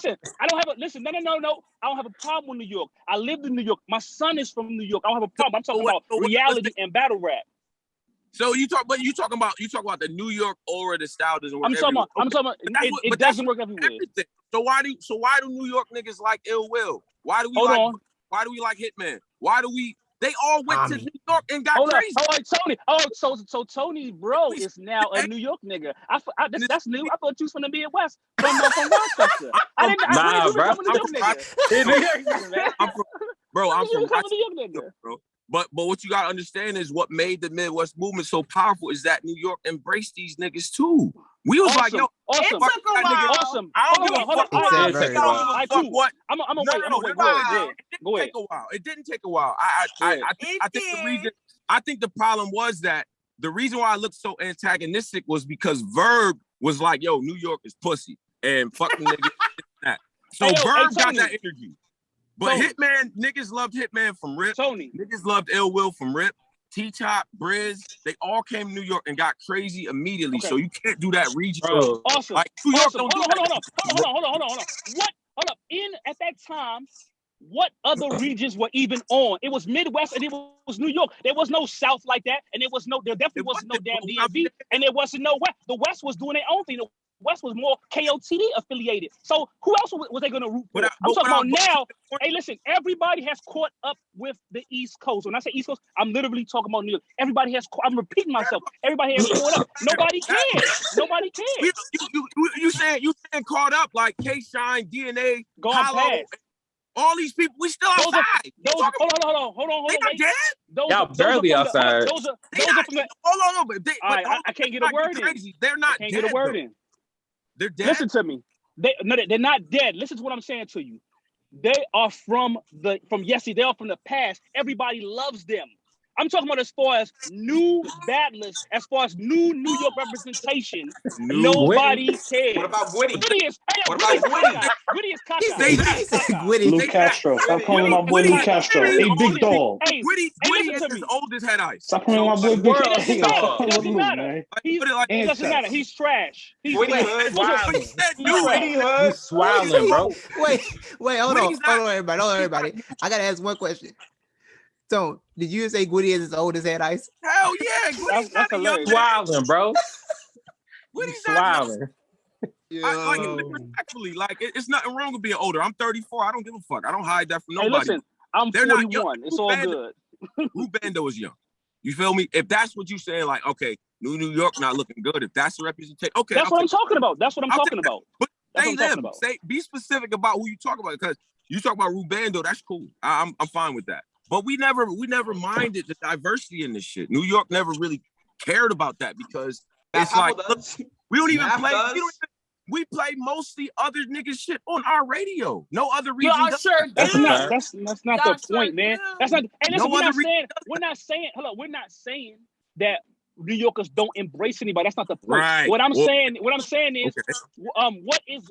I don't have a problem with New York. I lived in New York. My son is from New York. I don't have a problem. I'm talking about reality and battle rap. So you talk about the New York aura, the style doesn't work. I'm talking about it doesn't work everywhere. Everything. So why do New York niggas like Ill Will? Why do we like Hitman? Why do we? They all went to New York and got crazy. Tony. So Tony, bro, is now a New York nigga. That's new. I thought you was from the Midwest, from Rochester. I didn't. Nah, bro. I'm from New York nigga, bro. But what you gotta understand is what made the Midwest movement so powerful is that New York embraced these niggas too. We was like, yo, awesome. It took a while. Awesome. I don't give a fuck. I'm gonna wait. Go ahead. It didn't take a while. I think the problem was that the reason why I looked so antagonistic was because Verb was like, yo, New York is pussy and fucking niggas that. So Verb got that energy. But Hitman, niggas loved Hitman from Rip. Niggas loved Ill Will from Rip. T-Top, Briz, they all came to New York and got crazy immediately. Okay. So you can't do that regional. Awesome. Like New York Hold on. At that time, what other regions were even on? It was Midwest and it was New York. There was no South like that, and there definitely wasn't no damn DMV, and there wasn't no West. The West was doing their own thing. The West was more KOTD affiliated. So who else was they going to root for? I'm talking about now. Hey, listen, everybody has caught up with the East Coast. When I say East Coast, I'm literally talking about New York. Everybody has. I'm repeating myself. Everybody has caught up. Nobody cares. Nobody cares. You saying caught up like K-Shine, DNA, gone past. All these people, we still outside. Hold on. They not dead? Y'all barely outside. Those are from the. Hold on, I can't get a word in. They're not dead. I can't dead, get a word in. They're dead. Listen to me. They're not dead. Listen to what I'm saying to you. They are from yesterday. They are from the past. Everybody loves them. I'm talking about as far as new battlers, as far as new New York representation. Nobody cares. What about Woody? Woody is Kaka. Luke Castro. Stop calling my boy Luke Castro. Hey, big dog. Woody is as old as Head Ice. Stop calling my boy Big Dog. It doesn't matter. It doesn't matter. He's trash. He's swallowing, bro. Wait, hold on, everybody. I gotta ask one question. So, did you say Woody is as old as Head Ice? Hell yeah, Woody's not a young swallowing, bro. Woody's swallowing. Respectfully, it's nothing wrong with being older. I'm 34. I don't give a fuck. I don't hide that from nobody. Hey, listen, I'm 41. It's all good. Rubando is young. You feel me? If that's what you saying, like, okay, New York not looking good. If that's the representation, okay. That's what I'm talking about. But say them. Be specific about who you talk about, because you talk about Rubando. That's cool. I'm fine with that. But we never minded the diversity in this shit. New York never really cared about that because it's like, look, we don't even play. We play mostly other niggas shit on our radio. No other region. That's not the point, man. That's not. And listen, we're not saying that New Yorkers don't embrace anybody. That's not the point. Right. What I'm saying is, okay.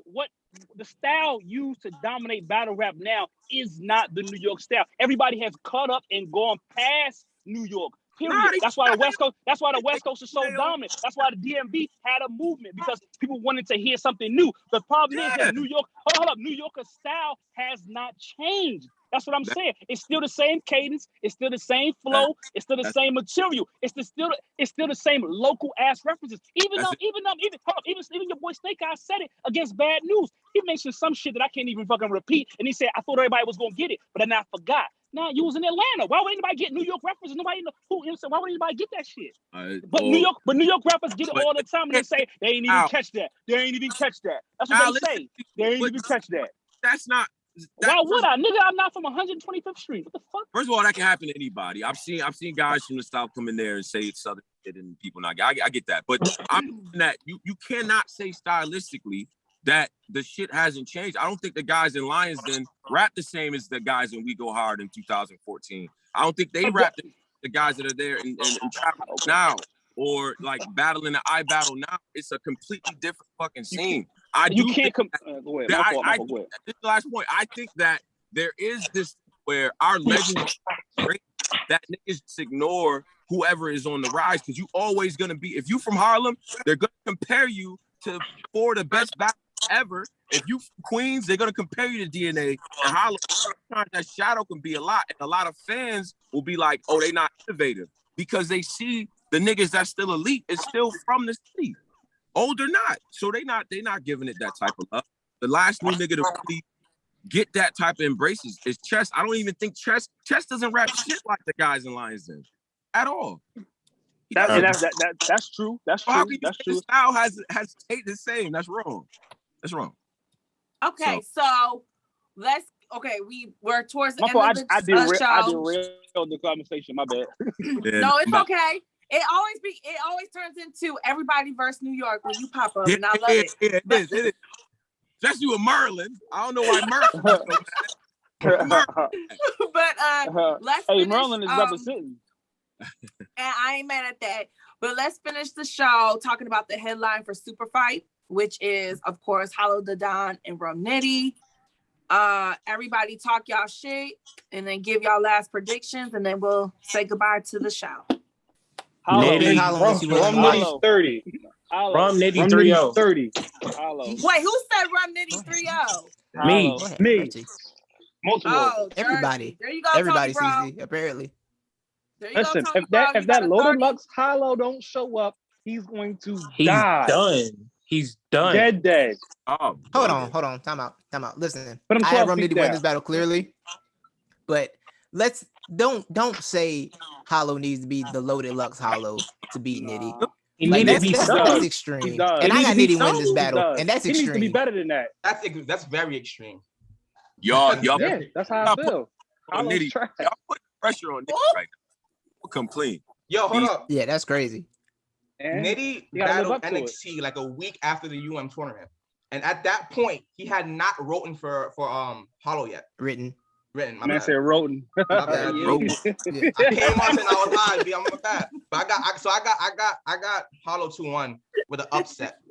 what the style used to dominate battle rap now is not the New York style. Everybody has caught up and gone past New York. Period. That's why the West Coast is so dominant. That's why the DMV had a movement, because people wanted to hear something new. The problem is that New Yorker's style has not changed. That's what I'm saying. It's still the same cadence. It's still the same flow. It's still the same material. It's still the same local ass references. Even your boy Snake Eyes said it against Bad News. He mentioned some shit that I can't even fucking repeat, and he said, "I thought everybody was gonna get it, but then I forgot." Nah, you was in Atlanta. Why would anybody get New York references? Nobody know who. Why would anybody get that shit? New York rappers get it all the time, and they say they ain't even catch that. They ain't even catch that. That's what they say. They ain't even catch that. That's not. Why would I, nigga? I'm not from 125th Street. What the fuck? First of all, that can happen to anybody. I've seen guys from the South come in there and say it's Southern shit, and people not. I get that, but I'm that you cannot say stylistically that the shit hasn't changed. I don't think the guys in Lions Den rap the same as the guys in We Go Hard in 2014. I don't think they rap the guys that are there and trap now, or like battling the I Battle now. It's a completely different fucking scene. Go ahead. Go ahead. This last point. I think that there is this where our legends that niggas just ignore whoever is on the rise, because you always gonna be. If you from Harlem, they're gonna compare you to for the best battle ever. If you from Queens, they're gonna compare you to DNA and Harlem. Sometimes that shadow can be a lot, and a lot of fans will be like, "Oh, they not innovative," because they see the niggas that's still elite is still from the city. Old or not, so they not giving it that type of love. The last new nigga to really get that type of embraces is Chess. I don't even think Chess doesn't rap shit like the guys in Lions Den at all. That's true. That's true. That's true. The style has stayed the same. That's wrong. That's wrong. Okay, so we're towards the end of the show. I derailed the conversation. My bad. No, it's okay. It always turns into everybody versus New York when you pop up, and I love it. It is. Especially with Merlin. I don't know why Merlin. But let's finish. Merlin is representing. And I ain't mad at that. But let's finish the show talking about the headline for Super Fight, which is, of course, Hollow Da Don and Rum Nitty. Everybody talk y'all shit and then give y'all last predictions, and then we'll say goodbye to the show. Rum Nitty 30. Rum Nitty 3-0. 30. Wait, who said Rum Nitty 3-0? Me. Multiple. Oh, everybody. There you go. Everybody, Tony, CeCe, apparently. Listen, if that loaded Lux Hollow don't show up, he's going to die. He's done. Dead. Oh, hold on. Time out. Listen, I have Rum Nitty win this battle clearly, but let's don't say Hollow needs to be the loaded Lux Hollow to beat Nitty. That's extreme. And I got Nitty win this battle, and that's extreme. He needs to be better than that. That's very extreme. Y'all, that's how I feel. Nitty, y'all put pressure on Nitty right now. We'll come clean. Yo, hold up. Yeah, that's crazy. Nitty battled NXT like a week after the tournament, and at that point, he had not written for Hollow yet. Written. I said Roten. My bad. I came on and I was high. I'm with that. But I got Hollow 2-1 with an upset.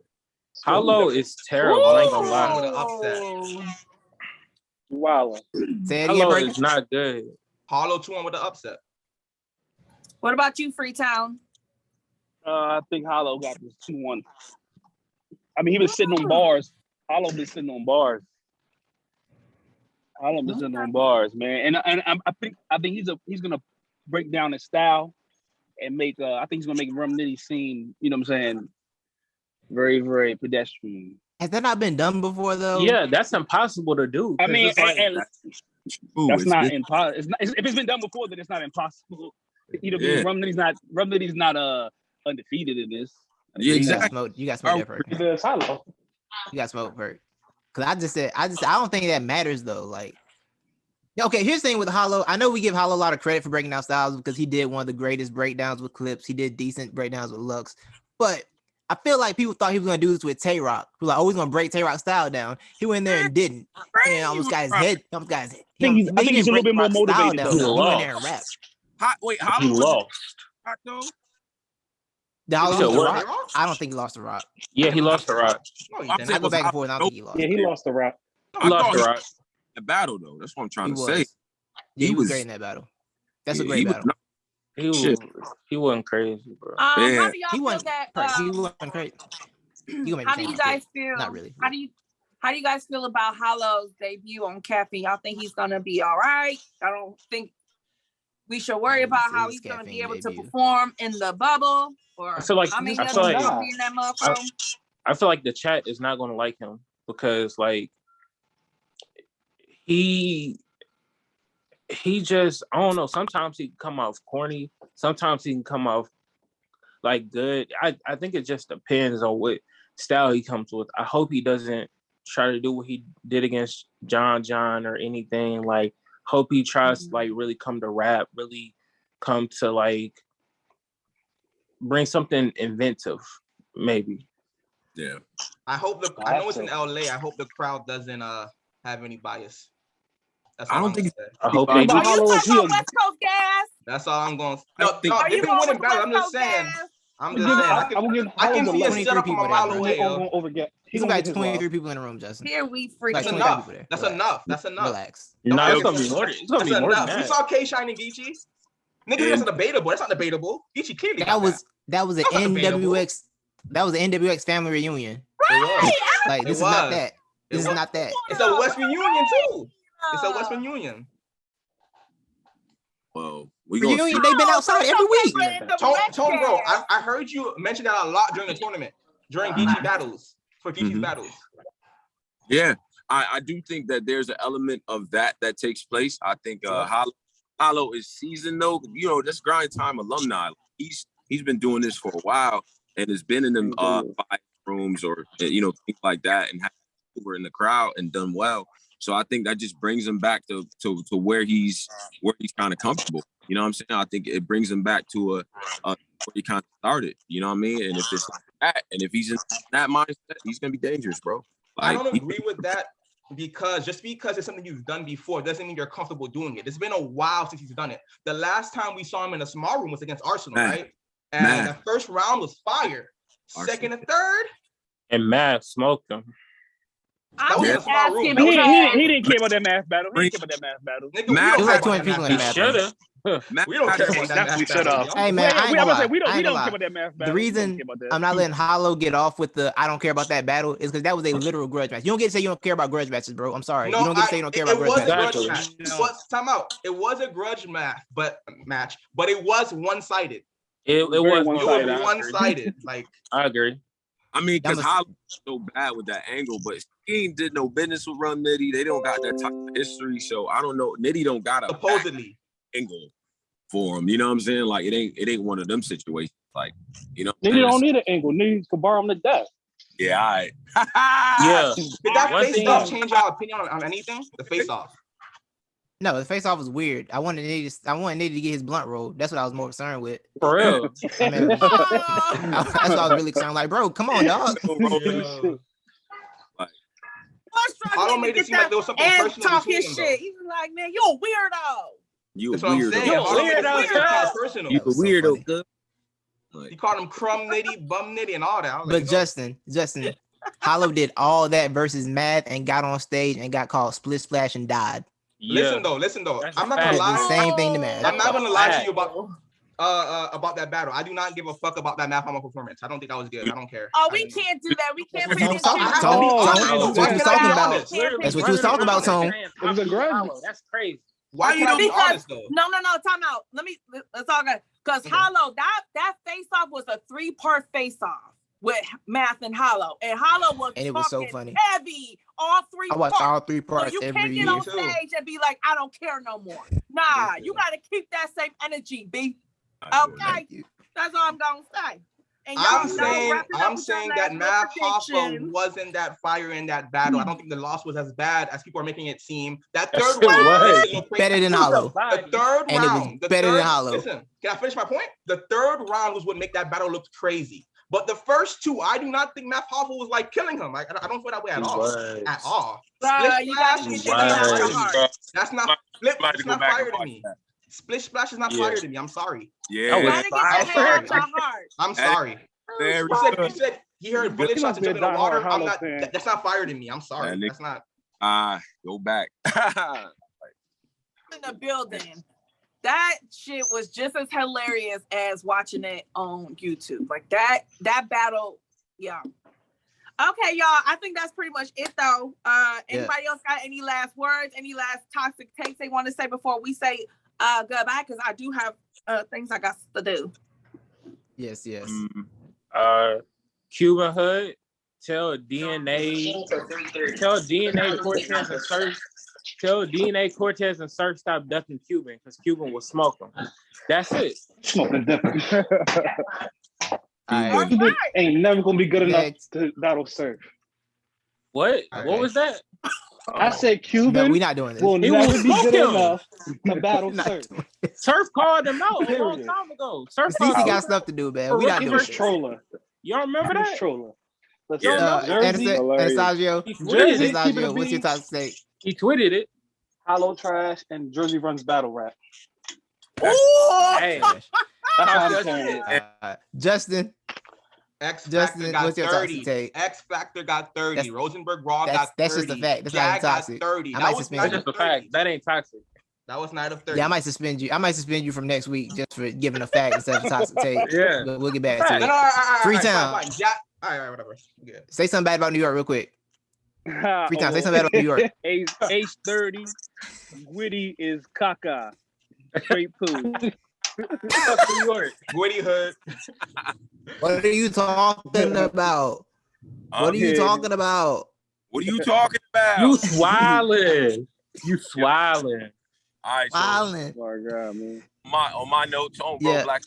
Hollow is terrible. I ain't gonna lie. With an upset. Wow. Hollow is not good. Hollow 2-1 with an upset. What about you, Freetown? I think Hollow got this 2-1. I mean, he was sitting on bars. Hollow been sitting on bars. Hollow been sitting on bars, man. And I think he's gonna break down his style and make. I think he's gonna make Rum Nitty seem, you know what I'm saying, very, very pedestrian. Has that not been done before, though? Yeah, that's impossible to do. I mean, that's not impossible. If it's been done before, then it's not impossible. Rum Nitty's not undefeated in this. Yeah, exactly. You got smoked that You got smoked for it. Because I don't think that matters, though. Like, okay, here's the thing with Hollow. I know we give Hollow a lot of credit for breaking down styles because he did one of the greatest breakdowns with Clips. He did decent breakdowns with Lux. But I feel like people thought he was going to do this with Tay-Rock. He was like, he's going to break Tay-Rock's style down. He went in there and didn't. And almost got his head. I think he's a little bit more motivated. He went in there and rapped. Hollow lost. I don't think he lost to Rock. Yeah, he lost to Rock. No, he I didn't. go back and forth. I don't think he lost. Yeah, he lost to Rock. He lost to Rock. The battle though. That's what I'm trying to say. Yeah, he was great in that battle. That's a great battle. He wasn't crazy, bro. How do y'all feel that? He wasn't crazy. How do you guys feel? Not really. How do you guys feel about Hollow's debut on Caffeine? Y'all think he's gonna be all right? I don't think we should worry about how he's gonna be able to perform in the bubble. Or I feel like be in that motherfucker. I feel like the chat is not gonna like him because like he just, I don't know, sometimes he can come off corny, sometimes he can come off like good. I think it just depends on what style he comes with. I hope he doesn't try to do what he did against John or anything. Like, hope he tries to like really come to rap, really come to like bring something inventive, maybe. Yeah. I know it's in LA. I hope the crowd doesn't have any bias. That's all I don't think. I hope they do. Are you talking about West Coast gas? That's all I'm going. No, they've been winning battles. I'm just saying. I can see a setup from a mile away. He's got 23 people in the room, Justin. Here we freaking. That's enough. That's enough. That's enough. Relax. No, it's gonna be more. It's gonna be more than that. You saw K-Shine and Geechee? Nigga, that's debatable. That's not debatable. Geechee clearly. That was an NWX. That was an NWX family reunion. Right. Like this is not that. This is not that. It's a West reunion too. It's a West reunion. Well, they've been outside every week. Tone, bro, I heard you mention that a lot during the tournament, during Geechee battles, for Geechee's battles. Yeah, I do think that there's an element of that takes place. I think Hollow is seasoned though. You know, that's grind time alumni. He's been doing this for a while and has been in them five rooms or things like that and over in the crowd and done well. So I think that just brings him back to where he's kind of comfortable. You know what I'm saying? I think it brings him back to where he kind of started. You know what I mean? And if it's like that, and if he's in that mindset, he's gonna be dangerous, bro. Like, I don't agree with that because it's something you've done before doesn't mean you're comfortable doing it. It's been a while since he's done it. The last time we saw him in a small room was against Arsenal, right? And the first round was fire. Second and third, and Matt smoked him. He didn't care about that math battle. He didn't care about that math battle. It was like 20 people in that battle. We don't care about that math battle. Hey man, I ain't gonna lie. We don't care about that math battle. The reason I'm not letting Hollow get off with the I don't care about that battle is because that was a literal grudge match. You don't get to say you don't care about grudge matches, bro. I'm sorry. No, you don't get to say you don't care about grudge matches. Time out. It was a grudge match, but it was one-sided. It was one-sided. Like, I agree. I mean, because Hollow's so bad with that angle, but he ain't did no business with Run Nitty. They don't got that type of history, so I don't know. Nitty don't got a supposedly angle for him. You know what I'm saying? Like it ain't one of them situations. Like Nitty don't need an angle. Nitty can bar him to death. Yeah, all right. Yeah. Did that face-off change our opinion on anything? The face-off. No, the face-off was weird. I wanted Nitty to get his blunt rolled. That's what I was more concerned with. For real. That's what I was really concerned. Like, bro, come on, dog. Hollow made it seem like there was something personal talk his shit. He was like, man, you a weirdo. You a weirdo. You a weirdo. Good. He called him crumb nitty, bum nitty, and all that. But Justin, Hollow did all that versus Math and got on stage and got called Split Splash and died. Yeah. Listen though. I'm not gonna lie. The same thing to Math. I'm not gonna lie to you about that battle. I do not give a fuck about that Math Homo performance. I don't think that was good. I don't care. Oh, we can't do that. We can't. That's what you was talking about, Tone. It was a grudge. That's crazy. Why you not be honest though? No. Time out. Let's talk. Because Hollow, that face off was a 3-part face off with Math and Hollow, and Hollow was and it was so funny. Heavy. All 3 parts. I watched all 3 parts so you every can't get on stage and be like, I don't care no more. Nah, you gotta keep that same energy, B. Okay, that's all I'm gonna say. And I'm saying that Math Hoffa wasn't that fire in that battle. I don't think the loss was as bad as people are making it seem. That third round was better than Hollow. The third round, better than Hollow. Listen, can I finish my point? The third round was what made that battle look crazy. But the first 2, I do not think Math Hoffa was like killing him. Like I don't feel that way at all. At all. You gotta that's not fire to me. Splish Splash is not fire to me. I'm sorry. Yeah. I'm sorry. You said he heard bullet shots and jumping in the water. I'm not. That's not fire to me. I'm sorry. That's not. Go back. In the building. That shit was just as hilarious as watching it on YouTube. Like that battle, yeah. Okay, y'all. I think that's pretty much it, though. Anybody else got any last words? Any last toxic takes they want to say before we say goodbye? Because I do have things I got to do. Yes. Cuban Hood, tell DNA Cortez and Surf stop ducking Cuban because Cuban will smoke him. That's it. Smoking ducking. All right. Ain't never gonna be good enough to battle Surf. What? Okay. What was that? I said Cuban. No, we're not doing this. Will never be good enough to battle Surf. Surf called him out a long time ago. Surf got stuff to do, man. We not doing this. Troller. Y'all remember that? Troller. Anastasio, what's your toxic take? He tweeted it. Hollow Trash and Jersey Runs battle rap. Hey. Justin. X Factor got 30. X Factor got 30. Rosenberg Raw got 30. That's just a fact. That's not toxic. 30. I might suspend you. That's just a fact. That ain't toxic. That was night of 30. Yeah, I might suspend you. I might suspend you from next week just for giving a fact instead of a toxic take. Yeah. But we'll get back to it. No, Free time. All right, whatever. Good. Say something bad about New York real quick. Free time. Say something bad about New York. Age 30. Gwitty is caca. Straight poo. New York. Gwitty Hood. What are you talking about? What are you talking about? What are you talking about? You swallowing. All right, Wildin'. Oh my God, man. On my note, Tone Bro Black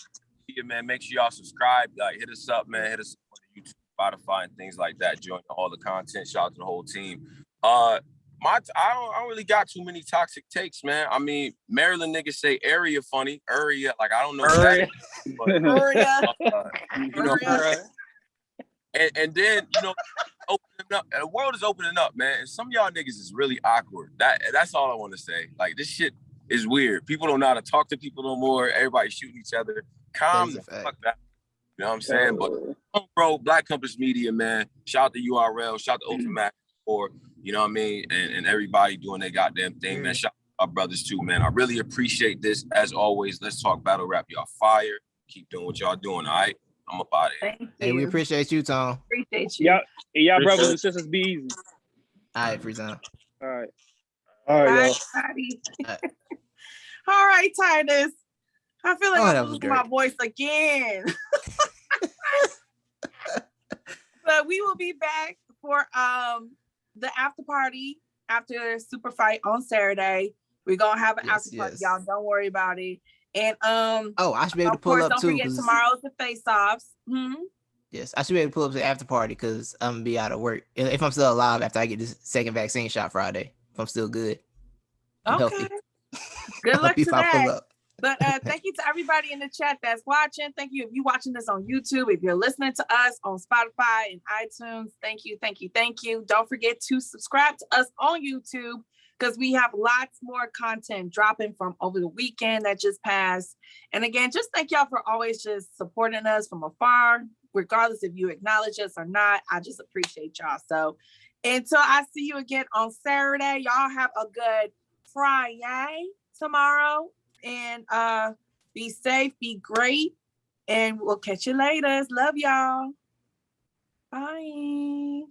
Media, man, make sure y'all subscribe. Like, hit us up, man. Hit us up on YouTube, Spotify, and things like that. Join all the content. Shout out to the whole team. I don't really got too many toxic takes, man. I mean, Maryland niggas say area funny. Area, like, I don't know Area. And then, opening up. The world is opening up, man. And some of y'all niggas is really awkward. That's all I want to say. Like, this shit is weird. People don't know how to talk to people no more. Everybody's shooting each other. Calm the fuck down. You know what I'm saying? But, bro, Black Compass Media, man. Shout out to URL. Shout out to Ultimate Max for, you know what I mean? And everybody doing their goddamn thing, man. Shout out to our brothers, too, man. I really appreciate this. As always, let's talk battle rap. Y'all fire. Keep doing what y'all doing, all right? I'm up out of here. Hey, we appreciate you, Tom. Appreciate you. Y'all brothers and sisters be easy. All right, free time. All right. All right, all right, Titus. I feel like I'm losing my voice again. But we will be back for the after party after Super Fight on Saturday. We're gonna have an after party, y'all. Don't worry about it. And I should be able to pull up don't too. Don't forget tomorrow's the face-offs. Yes, I should be able to pull up to the after party because I'm gonna be out of work. If I'm still alive after I get this second vaccine shot Friday, if I'm still good, I'm healthy. Good luck to that. But thank you to everybody in the chat that's watching. Thank you if you're watching this on YouTube. If you're listening to us on Spotify and iTunes, thank you. Don't forget to subscribe to us on YouTube because we have lots more content dropping from over the weekend that just passed. And again, just thank y'all for always just supporting us from afar, regardless if you acknowledge us or not. I just appreciate y'all. So until I see you again on Saturday, y'all have a good Friday tomorrow. And be safe, be great, and we'll catch you later. Love y'all. Bye.